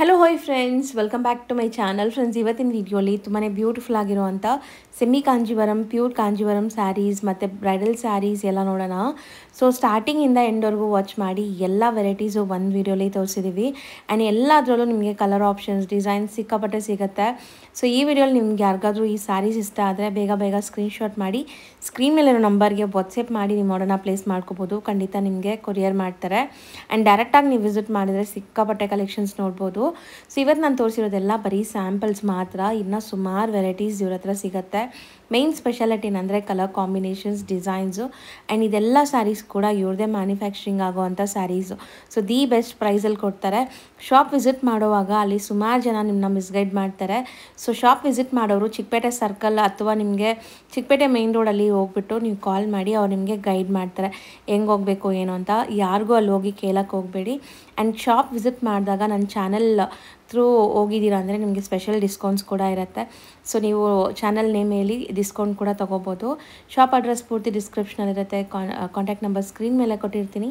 Hello hi friends, welcome back to my channel. Friends, ಇವತ್ತಿನ ವಿಡಿಯೋಲಿ ತುಂಬಾ ಬ್ಯೂಟಿಫುಲ್ ಆಗಿರುವಂಥ ಸೆಮಿ ಕಾಂಜೀವರಂ, ಪ್ಯೂರ್ ಕಾಂಜೀವರಂ ಸ್ಯಾರೀಸ್ ಮತ್ತು ಬ್ರೈಡಲ್ ಸ್ಯಾರೀಸ್ ಎಲ್ಲ ನೋಡೋಣ. ಸೊ ಸ್ಟಾರ್ಟಿಂಗಿಂದ ಎಂಡ್ವರೆಗೂ ವಾಚ್ ಮಾಡಿ. ಎಲ್ಲ ವೆರೈಟೀಸು ಒಂದು ವಿಡಿಯೋಲಿ ತೋರಿಸಿದ್ದೀವಿ. ಆ್ಯಂಡ್ ಎಲ್ಲದರಲ್ಲೂ ನಿಮಗೆ ಕಲರ್ ಆಪ್ಷನ್ಸ್, ಡಿಸೈನ್ಸ್ ಸಿಕ್ಕಾಪಟ್ಟೆ ಸಿಗುತ್ತೆ. ಸೊ ಈ ವಿಡಿಯೋಲಿ ನಿಮ್ಗೆ ಯಾರಿಗಾದ್ರೂ ಈ ಸ್ಯಾರೀಸ್ ಇಷ್ಟ ಆದರೆ ಬೇಗ ಸ್ಕ್ರೀನ್ಶಾಟ್ ಮಾಡಿ ಸ್ಕ್ರೀನ್ ಮೇಲಿರೋ ನಂಬರ್ಗೆ ವಾಟ್ಸಪ್ ಮಾಡಿ ನಿಮ್ಮ ಆರ್ಡರ್ನ ಪ್ಲೇಸ್ ಮಾಡ್ಕೋಬೋದು. ಖಂಡಿತ ನಿಮಗೆ ಕೊರಿಯರ್ ಮಾಡ್ತಾರೆ. ಆ್ಯಂಡ್ ಡೈರೆಕ್ಟಾಗಿ ನೀವು ವಿಸಿಟ್ ಮಾಡಿದರೆ ಸಿಕ್ಕಾಪಟ್ಟೆ ಕಲೆಕ್ಷನ್ಸ್ ನೋಡ್ಬೋದು. ಸೊ ಇವತ್ತು ನಾನು ತೋರಿಸಿರೋದೆಲ್ಲ ಬರೀ ಸ್ಯಾಂಪಲ್ಸ್ ಮಾತ್ರ. ಇನ್ನೂ ಸುಮಾರು ವೆರೈಟೀಸ್ ಇವ್ರ ಹತ್ರ ಸಿಗುತ್ತೆ. ಮೇನ್ ಸ್ಪೆಷಾಲಿಟಿ ಏನಂದರೆ ಕಲರ್ ಕಾಂಬಿನೇಷನ್ಸ್, ಡಿಸೈನ್ಸು. ಆ್ಯಂಡ್ ಇದೆಲ್ಲ ಸ್ಯಾರೀಸ್ ಕೂಡ ಇವ್ರದ್ದೇ ಮ್ಯಾನುಫ್ಯಾಕ್ಚರಿಂಗ್ ಆಗೋವಂಥ ಸ್ಯಾರೀಸು. ಸೊ ದಿ ಬೆಸ್ಟ್ ಪ್ರೈಸಲ್ಲಿ ಕೊಡ್ತಾರೆ. ಶಾಪ್ ವಿಸಿಟ್ ಮಾಡುವಾಗ ಅಲ್ಲಿ ಸುಮಾರು ಜನ ನಿಮ್ಮನ್ನ ಮಿಸ್ಗೈಡ್ ಮಾಡ್ತಾರೆ. ಸೊ ಶಾಪ್ ವಿಸಿಟ್ ಮಾಡೋರು ಚಿಕ್ಕಪೇಟೆ ಸರ್ಕಲ್ ಅಥವಾ ನಿಮಗೆ ಚಿಕ್ಕಪೇಟೆ ಮೇನ್ ರೋಡಲ್ಲಿ ಹೋಗ್ಬಿಟ್ಟು ನೀವು ಕಾಲ್ ಮಾಡಿ ಅವ್ರು ನಿಮಗೆ ಗೈಡ್ ಮಾಡ್ತಾರೆ ಹೆಂಗೆ ಹೋಗಬೇಕು ಏನು ಅಂತ. ಯಾರಿಗೂ ಅಲ್ಲಿ ಹೋಗಿ ಕೇಳಕ್ಕೆ ಹೋಗಬೇಡಿ. ಆ್ಯಂಡ್ ಶಾಪ್ ವಿಸಿಟ್ ಮಾಡಿದಾಗ ನನ್ನ ಚಾನಲ್ ಥ್ರೂ ಹೋಗಿದ್ದೀರಾ ಅಂದರೆ ನಿಮಗೆ ಸ್ಪೆಷಲ್ ಡಿಸ್ಕೌಂಟ್ಸ್ ಕೂಡ ಇರುತ್ತೆ. ಸೊ ನೀವು ಚಾನಲ್ ನೇಮ್ ಹೇಳಿ ಡಿಸ್ಕೌಂಟ್ ಕೂಡ ತೊಗೋಬೋದು. ಶಾಪ್ ಅಡ್ರೆಸ್ ಪೂರ್ತಿ ಡಿಸ್ಕ್ರಿಪ್ಷನಲ್ಲಿರುತ್ತೆ. ಕಾಂಟ್ಯಾಕ್ಟ್ ನಂಬರ್ ಸ್ಕ್ರೀನ್ ಮೇಲೆ ಕೊಟ್ಟಿರ್ತೀನಿ.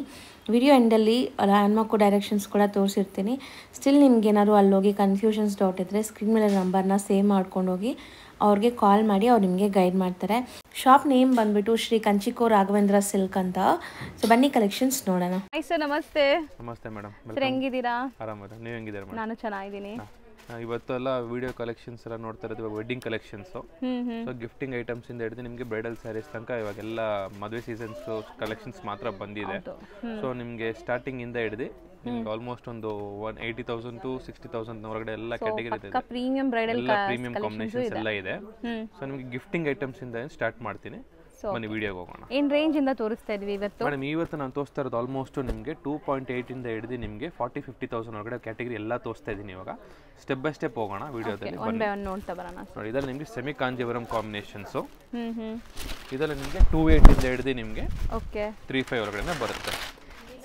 ವಿಡಿಯೋ ಎಂಡಲ್ಲಿ ಲ್ಯಾಂಡ್ಮಾರ್ಕು ಡೈರೆಕ್ಷನ್ಸ್ ಕೂಡ ತೋರಿಸಿರ್ತೀನಿ. ಸ್ಟಿಲ್ ನಿಮ್ಗೆ ಏನಾದ್ರು ಅಲ್ಲಿ ಹೋಗಿ ಕನ್ಫ್ಯೂಷನ್ಸ್ ಡೌಟ್ ಇದ್ದರೆ ಸ್ಕ್ರೀನ್ ಮೇಲೆ ನಂಬರ್ನ ಸೇವ್ ಮಾಡ್ಕೊಂಡು ಹೋಗಿ ಅವ್ರಿಗೆ ಕಾಲ್ ಮಾಡಿ ಅವ್ರು ನಿಮಗೆ ಗೈಡ್ ಮಾಡ್ತಾರೆ. ಶಾಪ್ ನೇಮ್ ಬಂದ್ಬಿಟ್ಟು ಶ್ರೀ ಕಂಚಿಕೋ ರಾಘವೇಂದ್ರ ಸಿಲ್ಕ್ ಅಂತ. ಸೊ ಬನ್ನಿ ಕಲೆಕ್ಷನ್ಸ್ ನೋಡೋಣ. ಹಾಯ್ ಸರ್, ನಮಸ್ತೆ. ನಮಸ್ತೆ ಮೇಡಮ್. ಸರ್ ಹೆಂಗಿದ್ದೀರಾ? ಆರಾಮದ, ನೀವು ಹೆಂಗಿದ್ದೀರಾ ಮೇಡಮ್? ನಾನು ಚೆನ್ನಾಗಿದ್ದೀನಿ. ಇವತ್ತು ಎಲ್ಲ ವಿಡಿಯೋ ಕಲೆಕ್ಷನ್ಸ್ ಎಲ್ಲ ನೋಡ್ತಾ ಇರೋದು. ಇವಾಗ wedding collections, so gifting items ಇಂದ ಹಿಡಿದು ನಿಮಗೆ ಬ್ರೈಡಲ್ ಸ್ಯಾರೀಸ್ ತನಕ ಇವಾಗೆಲ್ಲ ಮದುವೆ ಸೀಸನ್ಸ್ ಕಲೆಕ್ಷನ್ಸ್ ಮಾತ್ರ ಬಂದಿದೆ. ಸೊ ನಿಮಗೆ ಸ್ಟಾರ್ಟಿಂಗ್ ಇಂದ ಹಿಡಿದು ನಿಮ್ಗೆ ಆಲ್ಮೋಸ್ಟ್ ಒಂದು 80,000 to 60,000 ಹೊರಗಡೆ ಎಲ್ಲ ಕ್ಯಾಟಗರಿ ಇದೆ. ಪ್ರೀಮಿಯಂ ಬ್ರೈಡಲ್ ಪ್ರೀಮಿಯಂ ಕಾಂಬಿನೇಷನ್ಸ್ ಎಲ್ಲ ಇದೆ. ಸೊ ನಿಮಗೆ ಗಿಫ್ಟಿಂಗ್ ಐಟಮ್ಸ್ ಇಂದ ಸ್ಟಾರ್ಟ್ ಮಾಡ್ತೀನಿ. ಬನ್ನಿ ವಿಡಿಯೋಗೆ ಹೋಗೋಣ. ಏನ್ ರೇಂಜ್ ಇಂದ ತೋರಿಸ್ತಾ ಇದ್ವಿ ಇವತ್ತು? ಮೇಡಮ್, ಇವತ್ತು ನಾನು ತೋರಿಸ್ತಾ ಇರೋದು ಆಲ್ಮೋಸ್ಟ್ ನಿಮಗೆ 2.8 ಇಂದ ಹಿಡಿದು ನಿಮಗೆ 40-50,000 ಹೊರಗಡೆ ಕ್ಯಾಟಗರಿ ಎಲ್ಲ ತೋರಿಸ್ತಾ ಇದ್ದೀನಿ. ಇವಾಗ ಸ್ಟೆಪ್ ಬೈ ಸ್ಟೆಪ್ ಹೋಗೋಣ ವಿಡಿಯೋದಲ್ಲಿ. ಒನ್ ಬೈ ಒನ್ ನೋಡ್ತಾ ಬರೋಣ. ನೋಡಿ, ಇದರಲ್ಲಿ ನಿಮಗೆ ಸೆಮಿ ಕಾಂಜೀವರಂ ಕಾಂಬಿನೇಷನ್ಸು. ಇದರಲ್ಲಿ ನಿಮಗೆ 2.8 ಇಂದ ಹಿಡಿದು ನಿಮಗೆ 3.5 ಹೊರಗಡೆ ಬರುತ್ತೆ.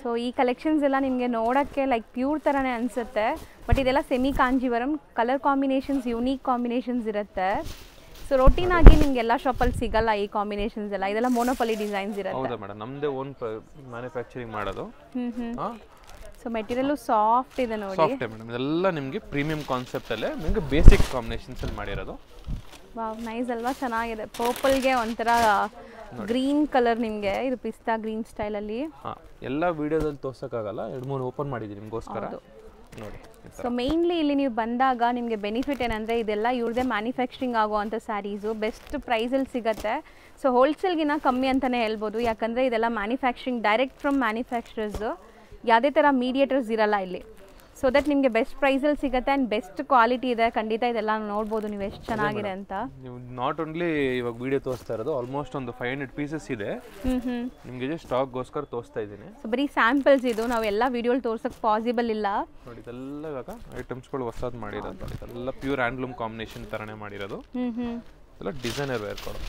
ಸೊ ಈ ಕಲೆಕ್ಷನ್ಸ್ ಎಲ್ಲ ನಿಮಗೆ ನೋಡೋಕ್ಕೆ ಲೈಕ್ ಪ್ಯೂರ್ ಥರನೇ ಅನಿಸುತ್ತೆ. ಬಟ್ ಇದೆಲ್ಲ semi Kanjeevaram. Colour combinations unique combinations ಇರುತ್ತೆ. ಸೊ ರೊಟೀನ್ ಆಗಿ ನಿಮ್ಗೆ ಎಲ್ಲ ಶಾಪಲ್ಲಿ ಸಿಗಲ್ಲ ಈ ಕಾಂಬಿನೇಷನ್ಸ್ ಎಲ್ಲ. ಇದೆಲ್ಲ ಮೋನೋಪಲಿ ಡಿಸೈನ್ಸ್ ಇರುತ್ತೆ. ಹೌದಾ ಮೇಡಮ್? ನಮ್ಮದೇ ಓನ್ ಮ್ಯಾನುಫ್ಯಾಕ್ಚರಿಂಗ್ ಮಾಡೋದು. ಸೊ ಮೆಟೀರಿಯಲ್ ಸಾಫ್ಟ್ ಇದೆ ನೋಡಿ. Soft madam. ಇದೆಲ್ಲ ನಿಮಗೆ ಪ್ರೀಮಿಯಂ ಕಾನ್ಸೆಪ್ಟ್ ಅಲ್ಲೇ ನಿಮಗೆ ಬೇಸಿಕ್ ಕಾಂಬಿನೇಷನ್ಸ್ ಅಲ್ಲಿ ಮಾಡಿರೋದು. ವಾವ್, ನೈಸ್ ಅಲ್ವಾ? ಚೆನ್ನಾಗಿದೆ. ಪರ್ಪಲ್ಗೆ ಒಂಥರ ಗ್ರೀನ್ ಕಲರ್, ನಿಮಗೆ ಇದು ಪಿಸ್ತಾ ಗ್ರೀನ್ ಸ್ಟೈಲಲ್ಲಿ. ಎಲ್ಲ ವಿಡಿಯೋದಲ್ಲಿ ತೋರ್ಸೋಕ್ಕಾಗಲ್ಲ, 2-3 ಓಪನ್ ಮಾಡಿದ್ದೀನಿ ನಿಮಗೋಸ್ಕರ ನೋಡಿ. ಸೊ ಮೇನ್ಲಿ ಇಲ್ಲಿ ನೀವು ಬಂದಾಗ ನಿಮಗೆ ಬೆನಿಫಿಟ್ ಏನಂದರೆ ಇದೆಲ್ಲ ಇವ್ರದ್ದೇ ಮ್ಯಾನುಫ್ಯಾಕ್ಚರಿಂಗ್ ಆಗುವಂಥ ಸ್ಯಾರೀಸು ಬೆಸ್ಟ್ ಪ್ರೈಸಲ್ಲಿ ಸಿಗುತ್ತೆ. ಸೊ ಹೋಲ್ಸೇಲ್ಗಿನ ಕಮ್ಮಿ ಅಂತಲೇ ಹೇಳ್ಬೋದು. ಯಾಕಂದರೆ ಇದೆಲ್ಲ ಮ್ಯಾನುಫ್ಯಾಕ್ಚರಿಂಗ್ ಡೈರೆಕ್ಟ್ ಫ್ರಮ್ ಮ್ಯಾನುಫ್ಯಾಕ್ಚರರ್ಸು. ಯಾವುದೇ ಥರ ಮೀಡಿಯೇಟರ್ಸ್ ಇರಲ್ಲ ಇಲ್ಲಿ. ಸೊ ದಟ್ ನಿಮಗೆ ಬೆಸ್ಟ್ ಪ್ರೈಸಲ್ಲಿ ಸಿಗುತ್ತೆ ಆ್ಯಂಡ್ ಬೆಸ್ಟ್ ಕ್ವಾಲಿಟಿ ಇದೆ. ಖಂಡಿತ ಇದೆಲ್ಲ ನೋಡ್ಬೋದು ನೀವು ಎಷ್ಟು ಚೆನ್ನಾಗಿದೆ ಅಂತ. ನೀವು ನಾಟ್ ಓನ್ಲಿ ಇವಾಗ ವಿಡಿಯೋ ತೋರಿಸ್ತಾ ಇರೋದು, ಆಲ್ಮೋಸ್ಟ್ ಒಂದು 500 ಪೀಸಸ್ ಇದೆ. ನಿಮಗೆ ಜಸ್ಟ್ ಸ್ಟಾಕ್ಗೋಸ್ಕರ ತೋರಿಸ್ತಾ ಇದ್ದೀನಿ. ಸೊ ಬರೀ ಸ್ಯಾಂಪಲ್ಸ್ ಇದು, ನಾವೆಲ್ಲ ವಿಡಿಯೋಲಿ ತೋರ್ಸೋಕ್ಕೆ ಪಾಸಿಬಲ್ ಇಲ್ಲ. ನೋಡಿ, ಇದೆಲ್ಲ ಇವಾಗ ಐಟಮ್ಸ್ಗಳು ಹೊಸದು ಮಾಡಿರೋದು. ನೋಡಿ, ಇದೆಲ್ಲ ಪ್ಯೂರ್ ಹ್ಯಾಂಡ್ಲೂಮ್ ಕಾಂಬಿನೇಷನ್ ಥರನೇ ಮಾಡಿರೋದು. ಎಲ್ಲ ಡಿಸೈನರ್ ವೇರ್ ಕೊಡೋ.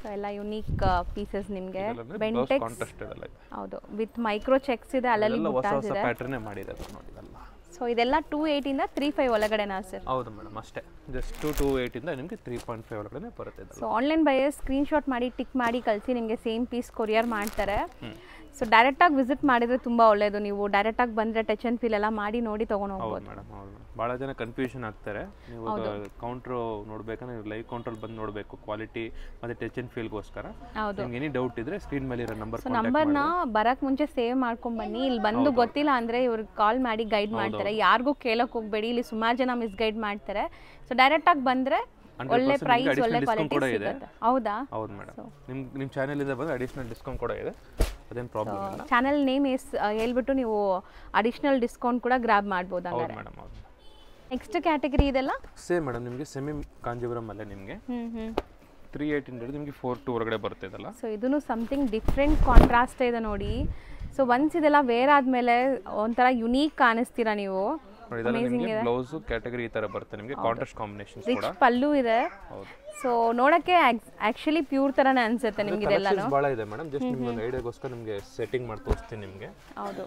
ಸೊ ಎಲ್ಲ ಯುನೀಕ್ ಪೀಸಸ್ ನಿಮಗೆ ಬೆಂಟೆಕ್ಸ್ ಕಾಂಟ್ರಾಸ್ಟೆಡ್ ಎಲ್ಲ ಇದೆ. ಹೌದು, ವಿತ್ ಮೈಕ್ರೋ ಚೆಕ್ಸ್ ಇದೆ. ಅಲ್ಲಲ್ಲಿ ಹೊಸ ಪ್ಯಾಟರ್ನ್ ಮಾಡಿರೋದು ನೋಡಿ ಇದೆಲ್ಲ. ಸೊ ಇದೆಲ್ಲ 2.8 ಇಂದ 3.5 ಒಳಗಡೆನಾ ಸರ್? ಹೌದು ಮೇಡಮ್, ಅಷ್ಟೇ. ಜಸ್ಟ್ 2.8 ಇಂದ ನಿಮಗೆ 3.5 ಒಳಗಡೆ ಬರುತ್ತೆ. ಸೊ ಆನ್ಲೈನ್ ಬೈಯರ್ ಸ್ಕ್ರೀನ್ಶಾಟ್ ಮಾಡಿ ಟಿಕ್ ಮಾಡಿ ಕಳಿಸಿ, ನಿಮಗೆ ಸೇಮ್ ಪೀಸ್ ಕೊರಿಯರ್ ಮಾಡ್ತಾರೆ. ಸೊ ಡೈರೆಕ್ಟಾಗಿ ವಿಸಿಟ್ ಮಾಡಿದರೆ ತುಂಬ ಒಳ್ಳೆಯದು. ನೀವು ಡೈರೆಕ್ಟಾಗಿ ಬಂದರೆ ಟಚ್ ಆ್ಯಂಡ್ ಫೀಲ್ ಎಲ್ಲ ಮಾಡಿ ನೋಡಿ ತೊಗೊಂಡು ಹೋಗ್ಬೋದು. ಮೇಡಮ್, ಹೌದು. ಭಾಳ ಜನ ಕನ್ಫ್ಯೂಷನ್ ಆಗ್ತಾರೆ. ನೀವು ಕೌಂಟ್ರು ನೋಡ್ಬೇಕಂದ್ರೆ ನೀವು ಲೈವ್ ಕೌಂಟ್ರಲ್ಲಿ ಬಂದು ನೋಡಬೇಕು ಕ್ವಾಲಿಟಿ ಮತ್ತು ಟಚ್ ಆ್ಯಂಡ್ ಫೀಲ್ಗೋಸ್ಕರ. ನಿಮ್ಗೆ ಎನಿ ಡೌಟ್ ಇದ್ದರೆ ಸ್ಕ್ರೀನ್ ಮೇಲೆ ಇರೋ ನಂಬರ್ನ ಬರೋಕ್ಕೆ ಮುಂಚೆ ಸೇವ್ ಮಾಡ್ಕೊಂಡು ಬನ್ನಿ. ಇಲ್ಲಿ ಬಂದು ಗೊತ್ತಿಲ್ಲ ಅಂದರೆ ಇವ್ರಿಗೆ ಕಾಲ್ ಮಾಡಿ ಗೈಡ್ ಮಾಡ್ತಾರೆ. ಯಾರಿಗೂ ಕೇಳೋಕೆ ಹೋಗಬೇಡಿ, ಇಲ್ಲಿ ಸುಮಾರು ಜನ ಮಿಸ್ಗೈಡ್ ಮಾಡ್ತಾರೆ. ಸೊ ಡೈರೆಕ್ಟಾಗಿ ಬಂದರೆ ಒಳ್ಳೆ ಪ್ರೈಸ್, ಒಳ್ಳೆ ಕ್ವಾಲಿಟಿ ಸಿಗುತ್ತೆ. ಹೌದಾ? ಹೌದು ಮೇಡಮ್. ನಿಮ್ಮ ಚಾನಲಿಂದ ಬಂದು ಅಡಿಷನಲ್ ಡಿಸ್ಕೌಂಟ್ ಕೂಡ ಇದೆ, ಅದೇನು ಪ್ರಾಬ್ಲಮ್ ಇಲ್ಲ. ಚಾನಲ್ ನೇಮ್ ಹೇಳ್ಬಿಟ್ಟು ನೀವು ಅಡಿಷನಲ್ ಡಿಸ್ಕೌಂಟ್ ಕೂಡ ಗ್ರಾಬ್ ಮಾಡ್ಬೋದು. ಹೌದು ಮೇಡಮ್, ಹೌದು. ನೆಕ್ಸ್ಟ್ ಕ್ಯಾಟಗರಿ ಇದೆಲ್ಲ ಸೇಮ್ ಮೇಡಮ್, ನಿಮಗೆ ಸೆಮಿ ಕಾಂಜೀವರಂ ಅಲ್ಲೇ ನಿಮಗೆ 3.8 ಇಂದ ನಿಮಗೆ 4.2 ಹೊರಗಡೆ ಬರುತ್ತೆ ಇದೆಲ್ಲ. ಸೊ ಇದನ್ನು ಸಮಥಿಂಗ್ ಡಿಫ್ರೆಂಟ್ ಕಾಂಟ್ರಾಸ್ಟ್ ಇದೆ ನೋಡಿ. ಸೊ ಒನ್ಸ್ ಇದೆಲ್ಲ ವೇರ್ ಆದಮೇಲೆ ಒಂಥರ ಯುನೀಕ್ ಕಾಣಿಸ್ತೀರಾ ನೀವು. ಬ್ಲೌಸ್ ಕ್ಯಾಟಗರಿ ಈ ತರ ಬರುತ್ತೆ ನಿಮಗೆ. ಕಾಂಟ್ರಾಸ್ಟ್ ಕಾಂಬಿನೇಷನ್ಸ್ ಕೂಡ, ರಿಚ್ ಪಲ್ಲು ಇದೆ. ಸೊ ನೋಡಕ್ಕೆ ಆಕ್ಚುಲಿ ಪ್ಯೂರ್ ತರನೇ ಅನ್ಸುತ್ತೆ ನಿಮಗೆ. ಇದೆಲ್ಲ ಬಹಳ ಇದೆ ಮೇಡಮ್. ಜಸ್ಟ್ ನಿಮಗೆ ಒಂದು ಐಡಿಯಾಗೋಸ್ಕರ ನಿಮಗೆ ಸೆಟ್ಟಿಂಗ್ ಮಾಡಿ ತೋರಿಸ್ತೀನಿ ನಿಮಗೆ. ಹೌದು.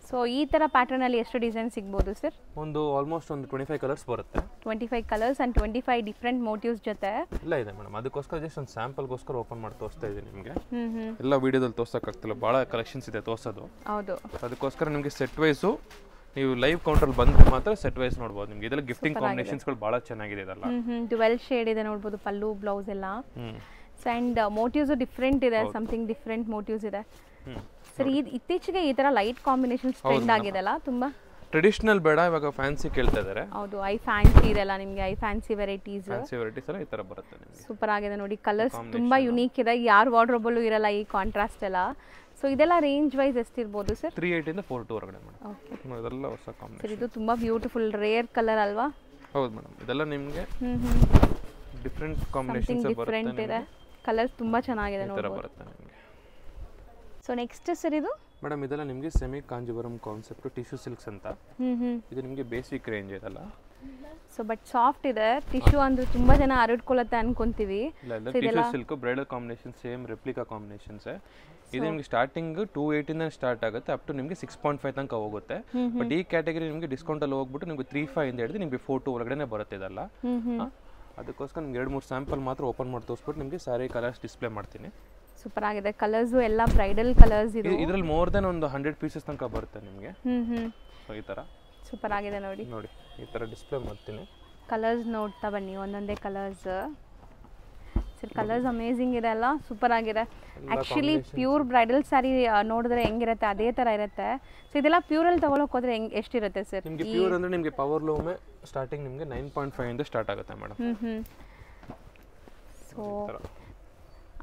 ಸೊ ಈ ಥರ ಪ್ಯಾಟರ್ನಲ್ಲಿ ಎಷ್ಟು ಡಿಸೈನ್ ಸಿಗ್ಬೋದು ಸರ್? ಒಂದು ಆಲ್ಮೋಸ್ಟ್ ಒಂದು 25 ಕಲರ್ಸ್ ಬರುತ್ತೆ. 25 ಕಲರ್ಸ್ ಆ್ಯಂಡ್ 25 ಡಿಫ್ರೆಂಟ್ ಮೋಟಿವ್ಸ್ ಜೊತೆ ಎಲ್ಲ ಇದೆ ಮೇಡಮ್. ಅದಕ್ಕೋಸ್ಕರ ಜಸ್ಟ್ ಒಂದು ಸ್ಯಾಂಪಲ್ಗೋಸ್ಕರ ಓಪನ್ ಮಾಡಿ ತೋರಿಸ್ತಾ ಇದ್ದೀನಿ ನಿಮಗೆ. ಎಲ್ಲ ವಿಡಿಯೋದಲ್ಲಿ ತೋರ್ಸೋಕ್ಕಾಗ್ತಿಲ್ಲ, ಭಾಳ ಕಲೆಕ್ಷನ್ಸ್ ಇದೆ ತೋರಿಸೋದು. ಹೌದು. ಅದಕ್ಕೋಸ್ಕರ ನಿಮಗೆ ಸೆಟ್ ವೈಸು ನೀವು ಲೈವ್ ಕೌಂಟರ್ ಬಂದ್ರೆ ಮಾತ್ರ ಸೆಟ್ ವೈಸ್ ನೋಡಬಹುದು ನಿಮಗೆ ಇದೆಲ್ಲ ಗಿಫ್ಟಿಂಗ್ ಕಾಂಬಿನೇಷನ್ಸ್ ಗಳು ಬಹಳ ಚೆನ್ನಾಗಿದೆ ಇದೆಲ್ಲ ಡ್ಯುವೆಲ್ ಶೇಡ್ ಇದೆ ನೋಡಬಹುದು ಪಲ್ಲು ಬ್ಲೌಸ್ ಎಲ್ಲ ಅಂಡ್ ಮೋಟಿವ್ಸ್ ಡಿಫರೆಂಟ್ ಇದೆ ಸಮಥಿಂಗ್ ಡಿಫರೆಂಟ್ ಮೋಟಿವ್ಸ್ ಇದೆ ಸರ್ ಇತ್ತೀಚೆಗೆ ಈ ತರ ಲೈಟ್ ಕಾಂಬಿನೇಷನ್ಸ್ ಟ್ರೆಂಡ್ ಆಗಿದೆ ಅಲ್ಲ ತುಂಬಾ ಟ್ರೆಡಿಷನಲ್ ಬೇಡ ಇವಾಗ ಫ್ಯಾನ್ಸಿ ಕೇಳ್ತಾ ಇದ್ದಾರೆ ಹೌದು ಐ ಫ್ಯಾನ್ಸಿ ಇದೆಲ್ಲ ನಿಮಗೆ ಐ ಫ್ಯಾನ್ಸಿ ವೆರೈಟೀಸ್ ಎಲ್ಲ ಈ ತರ ಬರುತ್ತೆ ನಿಮಗೆ ಸೂಪರ್ ಆಗಿದೆ ನೋಡಿ ಕಲರ್ಸ್ ತುಂಬಾ ಯುನೀಕ್ ಇದೆ ಯಾರ್ ವಾರ್ಡ್ರೋಬ್ ಅಲ್ಲೂ ಇರಲ್ಲ ಈ ಕಾಂಟ್ರಾಸ್ಟ್ ಎಲ್ಲ ಸೊ ಇದೆಲ್ಲ ರೇಂಜ್ ವೈಸ್ ಎಷ್ಟಿರಬಹುದು ಸರ್ 380 ಇಂದ 4 ಹೊರಗಡೆ ಮೇಡಮ್ ಓಕೆ ಇದೆಲ್ಲ ಹೊಸ ಕಾಂಬಿನೇಷನ್ ಸರ್ ಇದು ತುಂಬಾ ಬ್ಯೂಟಿಫುಲ್ ರೇರ್ ಕಲರ್ ಅಲ್ವಾ ಹೌದು ಮೇಡಮ್ ಇದೆಲ್ಲ ನಿಮಗೆ ಡಿಫರೆಂಟ್ ಕಾಂಬಿನೇಷನ್ಸ್ ಡಿಫರೆಂಟ್ ಇದೆ ಕಲರ್ಸ್ ತುಂಬಾ ಚೆನ್ನಾಗಿದೆ ನೋಡಿ ಬರುತ್ತೆ ನಿಮಗೆ ಸೊ ನೆಕ್ಸ್ಟ್ ಸರ್ ಇದು ಮೇಡಮ್ ಇದೆಲ್ಲ ನಿಮಗೆ semi Kanjivaram concept tissue silks ಅಂತ ಇದು ನಿಮಗೆ ಬೇಸಿಕ್ ರೇಂಜ್ ಇದೆಲ್ಲ ಸೊ ಬಟ್ ಸಾಫ್ಟ್ ಇದೆ ಟಿಶ್ಯೂ ಅಂದ್ರೆ ತುಂಬಾ ಜನ ಹರಡ್ಕೊಳ್ಳುತ್ತೆ ಅನ್ಕೊಂತೀವಿ tissue silk bridal combination same replica combinations ಇದು ನಿಮಗೆ ಸ್ಟಾರ್ಟಿಂಗ್ 280 ಇಂದ ಸ್ಟಾರ್ಟ್ ಆಗುತ್ತೆ ಅಪ್ ಟು ನಿಮಗೆ 6.5 ತನಕ ಹೋಗುತ್ತೆ ಬಟ್ ಈ ಕ್ಯಾಟಗರಿ ನಿಮಗೆ ಡಿಸ್ಕೌಂಟ್ ಅಲ್ಲಿ ಹೋಗ್ಬಿಟ್ಟು ನಿಮಗೆ 3.5 ಇಂದ ಹಿಡಿದು ನಿಮಗೆ 4.2 ಒಳಗಡೆ ಬರುತ್ತೆ ಇದೆಲ್ಲ ಅದಕ್ಕೋಸ್ಕರ ನಿಮ್ಗೆ 2-3 ಸ್ಯಾಂಪಲ್ ಮಾತ್ರ ಓಪನ್ ಮಾಡಿ ತೋರಿಸ್ಬಿಟ್ಟು ನಿಮಗೆ ಸಾರಿ ಕಲರ್ಸ್ ಡಿಸ್ಪ್ಲೇ ಮಾಡ್ತೀನಿ ಸೂಪರ್ ಆಗಿದೆ ಕಲರ್ಸ್ ಎಲ್ಲ ಬ್ರೈಡಲ್ ಕಲರ್ಸ್ ಇದೆ ಇದರಲ್ಲಿ ಮೋರ್ ದನ್ ಒಂದು 100 ಪೀಸಸ್ ತನಕ ಬರುತ್ತೆ ನಿಮಗೆ ಸೊ ಈ ತರ ಸೂಪರ್ ಆಗಿದೆ ನೋಡಿ ಈ ತರ ಡಿಸ್ಪ್ಲೇ ಮಾಡ್ತೀನಿ ಕಲರ್ಸ್ ನೋಡ್ತಾ ಬನ್ನಿ ಒಂದೊಂದೇ ಕಲರ್ಸ್ ಸರ್ ಕಲರ್ಸ್ ಅಮೇಜಿಂಗ್ ಇದೆ ಅಲ್ಲ ಸೂಪರ್ ಆಗಿದೆ ಆಕ್ಚುಲಿ ಪ್ಯೂರ್ ಬ್ರೈಡಲ್ ಸ್ಯಾರಿ ನೋಡಿದ್ರೆ ಹೆಂಗಿರುತ್ತೆ ಅದೇ ತರ ಇರುತ್ತೆ ಸೊ ಇದೆಲ್ಲ ಪ್ಯೂರ್ ಅಲ್ಲಿ ತಗೊಳಕ್ ಹೋದ್ರೆ ಎಷ್ಟಿರುತ್ತೆ ಸರ್ ನಿಮಗೆ ಪ್ಯೂರ್ ಅಂದ್ರೆ ನಿಮಗೆ ಪವರ್ ಲೂಮ್ ಸ್ಟಾರ್ಟಿಂಗ್ ನಿಮಗೆ 9.5 ಇಂದ ಸ್ಟಾರ್ಟ್ ಆಗುತ್ತೆ ಮೇಡಮ್ ಸೊ